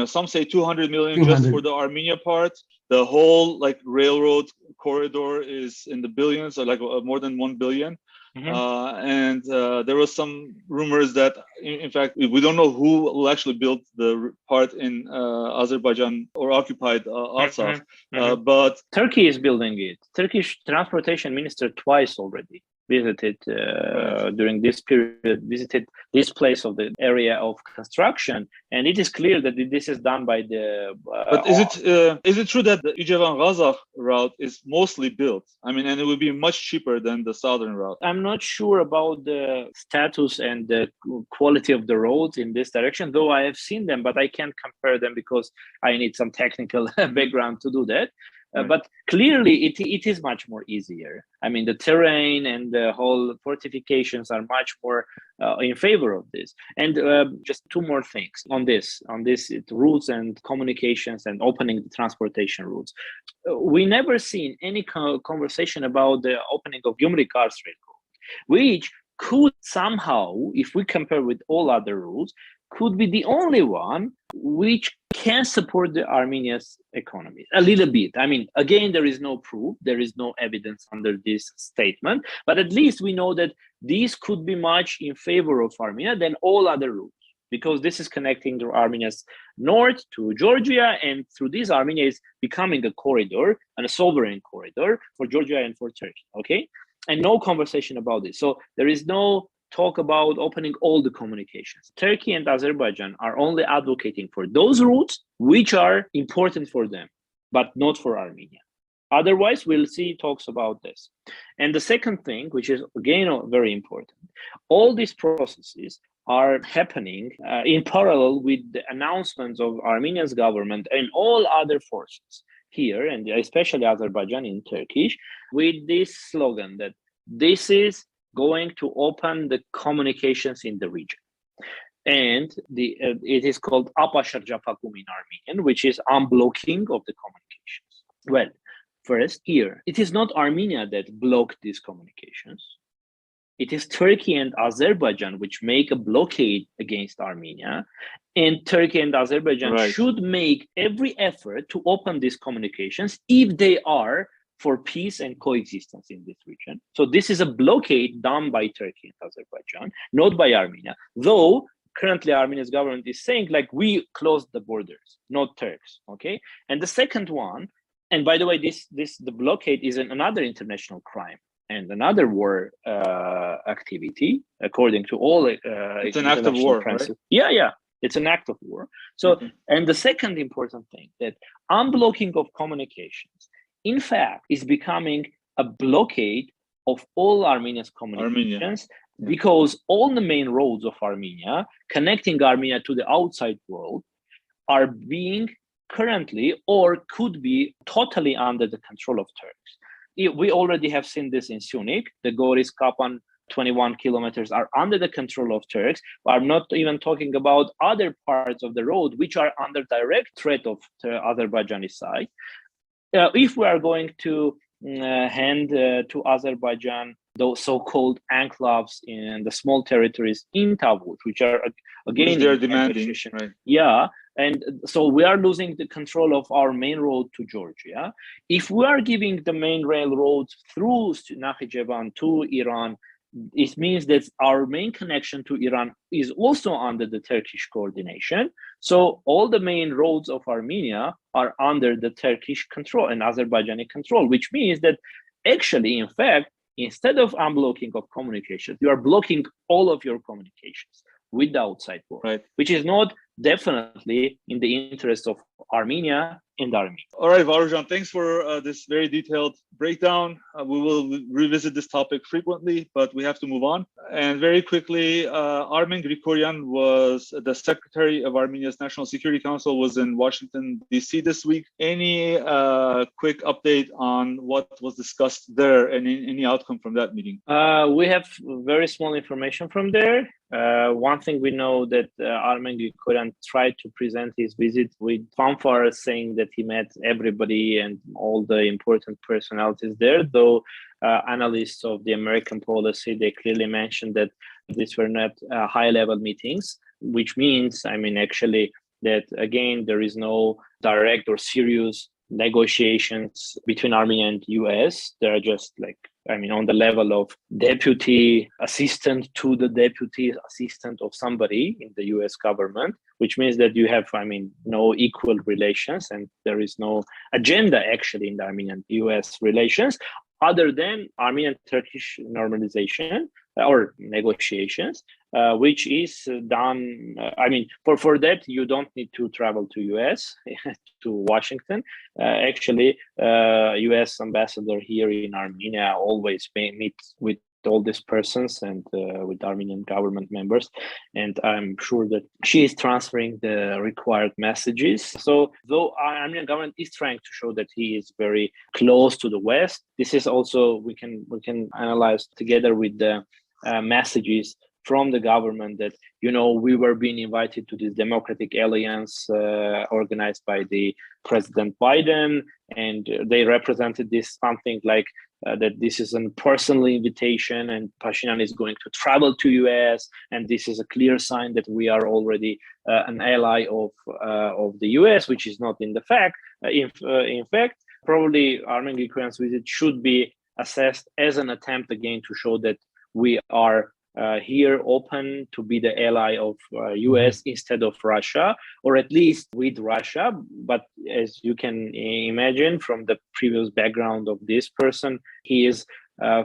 some say 200 million just for the Armenia part. The whole railroad corridor is in the billions, or more than 1 billion. And there was some rumors that, in fact, we don't know who will actually build the part in Azerbaijan or occupied Artsakh. But Turkey is building it. Turkish transportation minister twice already visited during this period, visited this place of the area of construction, and it is clear that this is done by the. But is it true that the Yerevan-Kazakh route is mostly built? I mean, and it would be much cheaper than the southern route. I'm not sure about the status and the quality of the roads in this direction, though I have seen them, but I can't compare them because I need some technical background to do that. But clearly, it is much more easier. I mean, the terrain and the whole fortifications are much more in favor of this. And just two more things on this routes and communications and opening the transportation routes. We never seen any conversation about the opening of Gyumri-Kars Railroad, which could somehow, if we compare with all other routes, could be the only one which can support the Armenia's economy a little bit. I mean, again, there is no proof, there is no evidence under this statement, but at least we know that these could be much in favor of Armenia than all other routes, because this is connecting to Armenia's north to Georgia, and through this, Armenia is becoming a corridor and a sovereign corridor for Georgia and for Turkey, okay? And no conversation about this. So there is no talk about opening all the communications. Turkey and Azerbaijan are only advocating for those routes which are important for them, but not for Armenia. Otherwise, we'll see talks about this. And the second thing, which is again very important, all these processes are happening in parallel with the announcements of Armenia's government and all other forces here, and especially Azerbaijan in Turkish, with this slogan that this is going to open the communications in the region. And it is called Apasharjapakum in Armenian, which is unblocking of the communications. Well, first here, it is not Armenia that blocked these communications. It is Turkey and Azerbaijan which make a blockade against Armenia. And Turkey and Azerbaijan should make every effort to open these communications if they are for peace and coexistence in this region. So this is a blockade done by Turkey and Azerbaijan, not by Armenia. Though currently Armenia's government is saying we closed the borders, not Turks, okay? And the second one, and by the way, the blockade is another international crime. and another war activity, according to all it's an act of war, right? Yeah, it's an act of war. So, and the second important thing, that unblocking of communications, in fact, is becoming a blockade of all Armenia's communications, because all the main roads of Armenia, connecting Armenia to the outside world, are being currently or could be totally under the control of Turks. We already have seen this in Sunik. The Goris Kapan 21 kilometers are under the control of Turks. I'm not even talking about other parts of the road which are under direct threat of the Azerbaijani side. If we are going to hand to Azerbaijan those so-called enclaves in the small territories in Tavuk, which are again they're demanding, right? Yeah, and so we are losing the control of our main road to Georgia. If we are giving the main railroads through Nakhichevan to Iran, it means that our main connection to Iran is also under the Turkish coordination. So all the main roads of Armenia are under the Turkish control and Azerbaijani control, which means that actually, in fact, instead of unblocking of communications, you are blocking all of your communications with the outside world, right? Which is not definitely in the interest of Armenia and Armenia. All right, Varuzhan, thanks for this very detailed breakdown. We will revisit this topic frequently, but we have to move on. And very quickly, Armen Grigoryan was the Secretary of Armenia's National Security Council, was in Washington, D.C. this week. Any quick update on what was discussed there and any outcome from that meeting? We have very small information from there. One thing we know that Armen Grigoryan tried to present his visit with fanfare, saying that he met everybody and all the important personalities there, though analysts of the American policy, they clearly mentioned that these were not high-level meetings, which means, actually, that again, there is no direct or serious negotiations between Armenia and US. They're just on the level of deputy assistant to the deputy assistant of somebody in the US government, which means that you have, no equal relations, and there is no agenda actually in the Armenian-US relations other than Armenian-Turkish normalization or negotiations, which is done. For that, you don't need to travel to US, to Washington. Actually, US ambassador here in Armenia always meets with all these persons and with Armenian government members. And I'm sure that she is transferring the required messages. So though our Armenian government is trying to show that he is very close to the West, this is also, we can analyze together with the messages from the government that, we were being invited to this democratic alliance organized by the President Biden, and they represented this something like that this is a personal invitation and Pashinyan is going to travel to US, and this is a clear sign that we are already an ally of the US, which is not in the fact. In fact, probably Armen Grigoryan's visit should be assessed as an attempt again to show that we are here open to be the ally of US instead of Russia, or at least with Russia. But as you can imagine from the previous background of this person, he is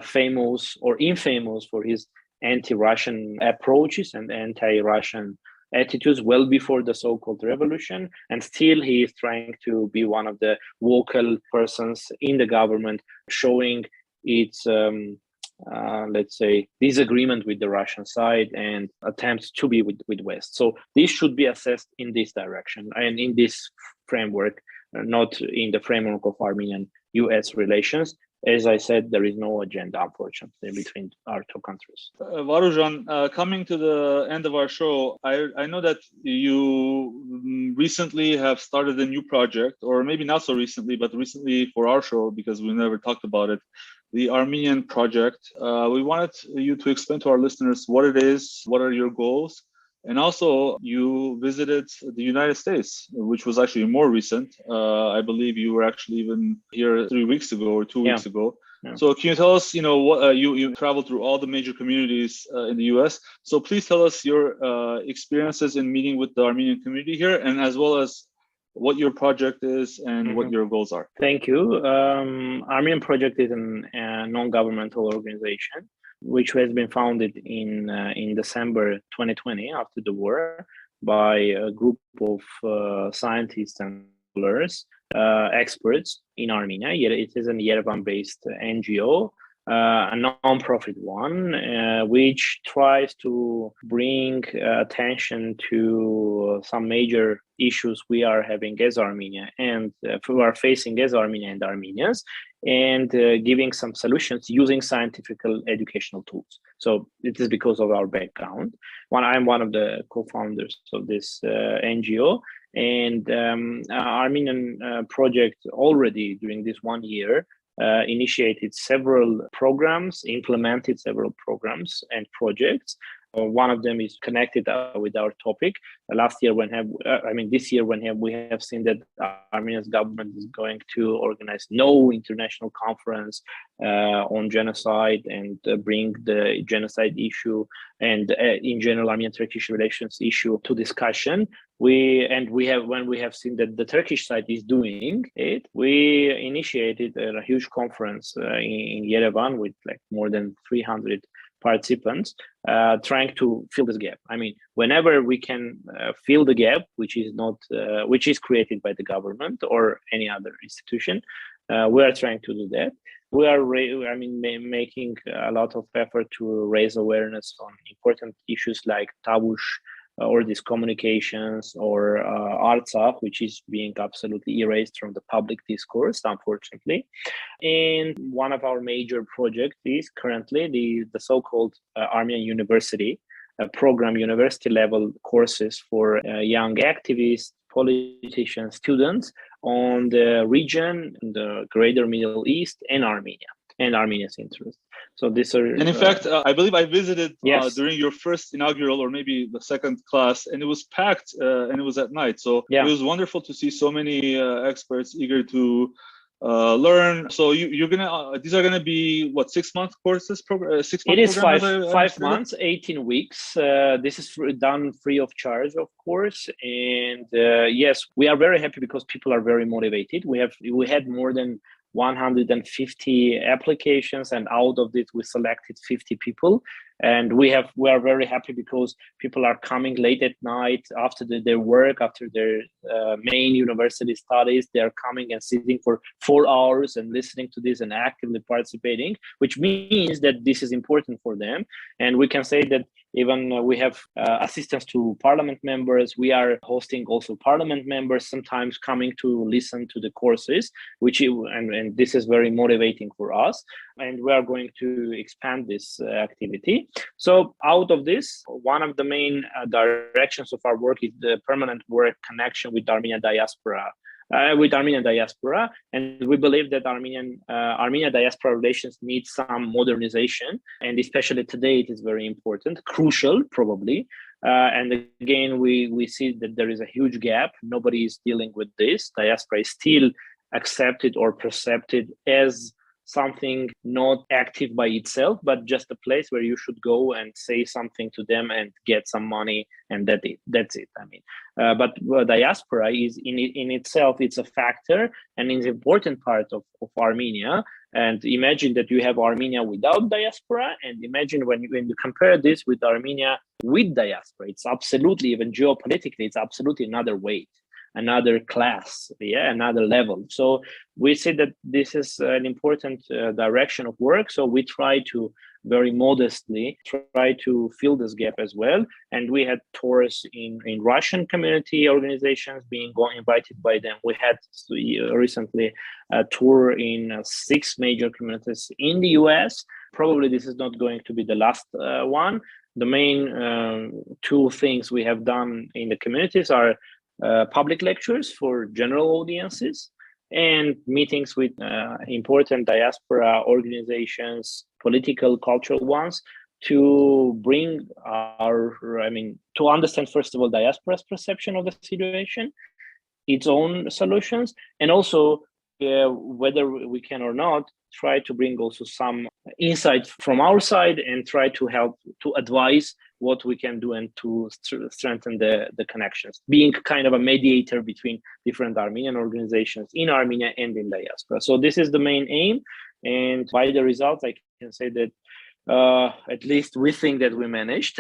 famous or infamous for his anti-Russian approaches and anti-Russian attitudes well before the so-called revolution, and still he is trying to be one of the vocal persons in the government, showing its let's say disagreement with the Russian side and attempts to be with West. So this should be assessed in this direction and in this framework, not in the framework of Armenian-US relations. As I said, there is no agenda, unfortunately, between our two countries. Varuzhan, coming to the end of our show, I know that you recently have started a new project, or maybe not so recently, but recently for our show, because we never talked about it, the Armenian Project. We wanted you to explain to our listeners what it is, what are your goals, and also you visited the United States, which was actually more recent. I believe you were actually even here 3 weeks ago or 2 weeks ago. Yeah. So can you tell us, what you traveled through all the major communities in the US. So please tell us your experiences in meeting with the Armenian community here, and as well as what your project is and what your goals are. Thank you. Armenian Project is a non-governmental organization which has been founded in December 2020 after the war by a group of scientists and scholars, experts in Armenia. It is a Yerevan-based NGO, a non-profit one, which tries to bring attention to some major issues we are having as Armenia and who are facing as Armenia and Armenians, and giving some solutions using scientific educational tools. So it is because of our background. I'm one of the co-founders of this NGO, and Armenian Project already during this 1 year initiated several programs, implemented several programs and projects. One of them is connected with our topic. This year when we have seen that Armenia's government is going to organize no international conference on genocide and bring the genocide issue and in general Armenian-Turkish relations issue to discussion. When we have seen that the Turkish side is doing it, we initiated a huge conference in Yerevan with like more than 300 participants, trying to fill this gap. I mean, whenever we can fill the gap, which is created by the government or any other institution, we are trying to do that. We are, making a lot of effort to raise awareness on important issues like tabush, or these communications, or Artsakh, which is being absolutely erased from the public discourse, unfortunately. And one of our major projects is currently the so-called Armenian University program, university level courses for young activists, politicians, students on the region, the greater Middle East, and Armenia, and Armenia's interests. So these are. And in fact, I believe I visited yes. During your first inaugural or maybe the second class, and it was packed and it was at night. So yeah. It was wonderful to see so many experts eager to learn. So these are gonna be what, 6-month courses? 6 month. It is program, 5 months, 18 weeks. This is done free of charge, of course. And yes, we are very happy because people are very motivated. We had more than 150 applications, and out of it we selected 50 people. And we are very happy because people are coming late at night after their work, after their main university studies. They are coming and sitting for 4 hours and listening to this and actively participating, which means that this is important for them. And we can say that even we have assistance to parliament members. We are hosting also parliament members sometimes coming to listen to the courses, and this is very motivating for us. And we are going to expand this activity. So out of this, one of the main directions of our work is the permanent work connection with Armenian diaspora. And we believe that Armenian diaspora relations need some modernization, and especially today it is very important, crucial probably. And again, we see that there is a huge gap. Nobody is dealing with this. Diaspora is still accepted or perceived as something not active by itself, but just a place where you should go and say something to them and get some money, and that's it. But diaspora is in itself, it's a factor and is an important part of Armenia. And imagine that you have Armenia without diaspora, and imagine when you compare this with Armenia with diaspora, it's absolutely, even geopolitically, it's absolutely another weight, another class, another level. So we see that this is an important direction of work. So we try to very modestly try to fill this gap as well. And we had tours in Russian community organizations being invited by them. We had recently a tour in 6 major communities in the US. Probably this is not going to be the last one. The main 2 things we have done in the communities are public lectures for general audiences and meetings with important diaspora organizations, political, cultural ones, to bring to understand, first of all, diaspora's perception of the situation, its own solutions, and also whether we can or not, try to bring also some insight from our side and try to help to advise what we can do and to strengthen the connections, being kind of a mediator between different Armenian organizations in Armenia and in diaspora. So this is the main aim. And by the results, I can say that at least we think that we managed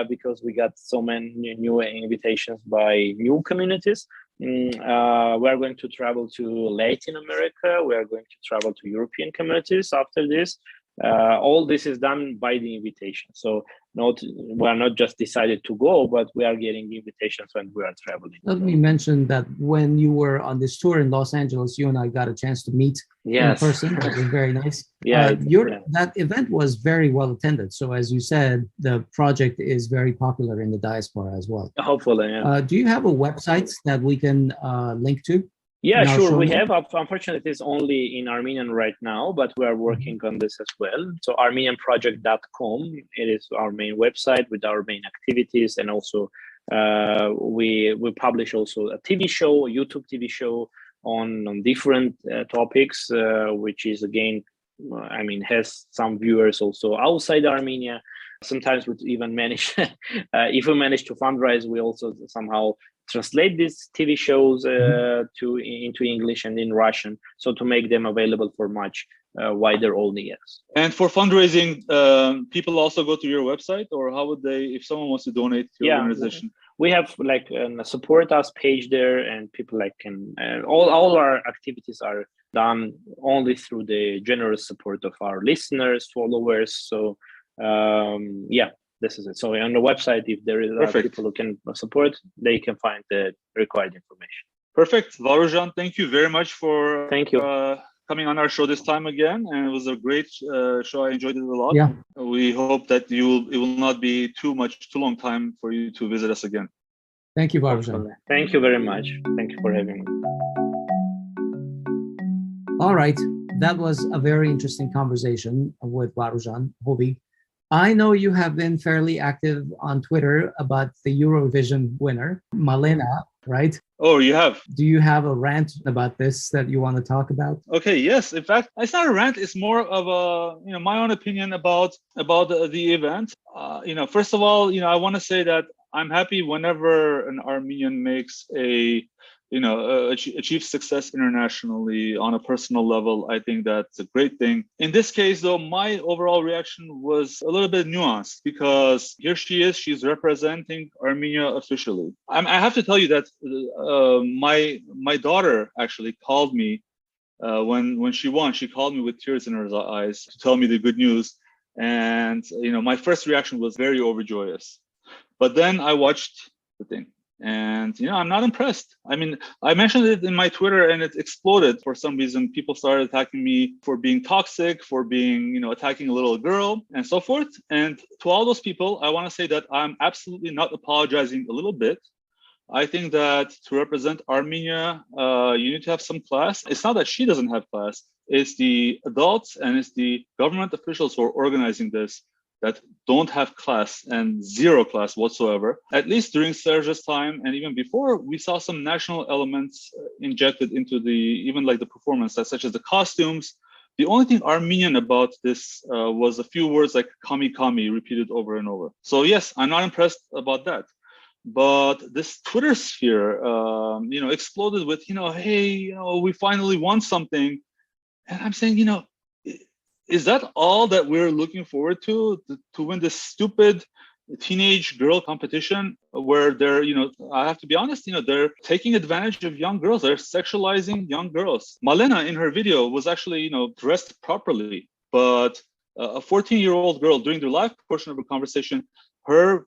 because we got so many new invitations by new communities. We are going to travel to Latin America. We are going to travel to European communities after this. All this is done by the invitation. So we are not just decided to go, but we are getting invitations when we are traveling. Let me mention that when you were on this tour in Los Angeles, you and I got a chance to meet in person. That was very nice. That event was very well attended. So as you said, the project is very popular in the diaspora as well. Hopefully, yeah. Do you have a website that we can link to? Yeah, sure. We have. Unfortunately, it's only in Armenian right now, but we are working on this as well. So ArmenianProject.com, it is our main website with our main activities. And also we publish also a TV show, a YouTube TV show on different topics, which is again, has some viewers also outside Armenia. Sometimes we even manage, if we manage to fundraise, we also somehow translate these TV shows into English and in Russian, so to make them available for much wider audience. And for fundraising, people also go to your website, or how would they, if someone wants to donate to your organization? We have like a support us page there, and people can all our activities are done only through the generous support of our listeners, followers. So this is it. So on the website, if there is people who can support, they can find the required information. Perfect. Varuzhan, thank you very much for coming on our show this time again. And it was a great show. I enjoyed it a lot. Yeah. We hope that it will not be too long time for you to visit us again. Thank you, Varuzhan. Thank you very much. Thank you for having me. All right. That was a very interesting conversation with Varuzhan. Hovik, I know you have been fairly active on Twitter about the Eurovision winner, Malena, right? Oh, you have? Do you have a rant about this that you want to talk about? Okay, yes. In fact, it's not a rant. It's more of my own opinion about the event. First of all, I want to say that I'm happy whenever an Armenian makes achieve success internationally on a personal level. I think that's a great thing. In this case, though, my overall reaction was a little bit nuanced because here she is, she's representing Armenia officially. I have to tell you that my daughter actually called me when she won. She called me with tears in her eyes to tell me the good news. And, my first reaction was very overjoyous. But then I watched the thing. And I'm not impressed. I mentioned it in my Twitter and it exploded for some reason. People started attacking me for being toxic, for being, attacking a little girl and so forth. And to all those people, I want to say that I'm absolutely not apologizing a little bit. I think that to represent Armenia, you need to have some class. It's not that she doesn't have class. It's the adults and it's the government officials who are organizing this that don't have class and zero class whatsoever. At least during Serge's time and even before, we saw some national elements injected into the performance, such as the costumes. The only thing Armenian about this was a few words like kami kami repeated over and over. So yes, I'm not impressed about that. But this Twitter sphere, exploded with, hey, we finally won something. And I'm saying, is that all that we're looking forward to win this stupid teenage girl competition where they're, I have to be honest, they're taking advantage of young girls. They're sexualizing young girls. Malena in her video was actually, dressed properly, but a 14-year-old girl during the live portion of the conversation, her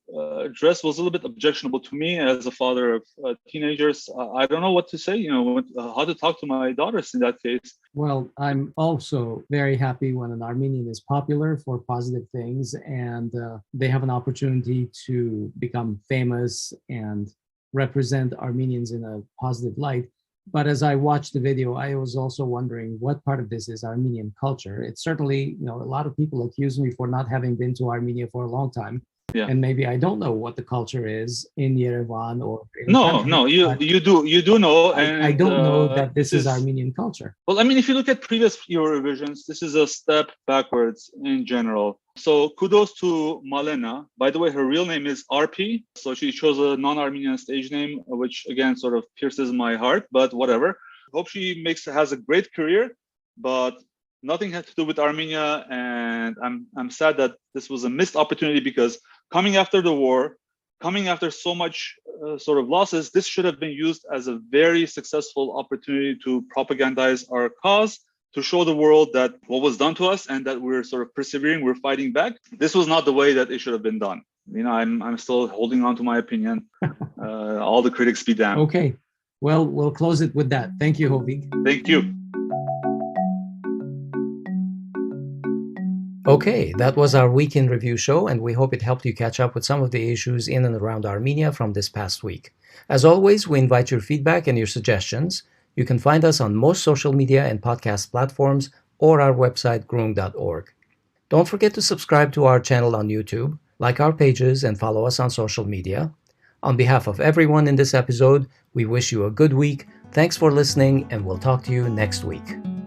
dress was a little bit objectionable to me as a father of teenagers. I don't know what to say, how to talk to my daughters in that case. Well, I'm also very happy when an Armenian is popular for positive things and they have an opportunity to become famous and represent Armenians in a positive light. But as I watched the video, I was also wondering what part of this is Armenian culture. It's certainly, a lot of people accuse me for not having been to Armenia for a long time. Yeah. And maybe I don't know what the culture is in Yerevan or in No, you do know, and I don't know that this is Armenian culture. Well, I mean, if you look at previous Eurovisions, this is a step backwards in general. So kudos to Malena. By the way, her real name is RP, so she chose a non-Armenian stage name, which again sort of pierces my heart. But whatever. Hope she has a great career, but nothing had to do with Armenia. And I'm sad that this was a missed opportunity, because coming after the war, coming after so much sort of losses, this should have been used as a very successful opportunity to propagandize our cause, to show the world that what was done to us and that we're sort of persevering, we're fighting back. This was not the way that it should have been done. You know, I'm still holding on to my opinion. All the critics be damned. Okay, well, we'll close it with that. Thank you, Hovik. Thank you. Okay, that was our Week in Review show, and we hope it helped you catch up with some of the issues in and around Armenia from this past week. As always, we invite your feedback and your suggestions. You can find us on most social media and podcast platforms or our website, groong.org. Don't forget to subscribe to our channel on YouTube, like our pages, and follow us on social media. On behalf of everyone in this episode, we wish you a good week. Thanks for listening, and we'll talk to you next week.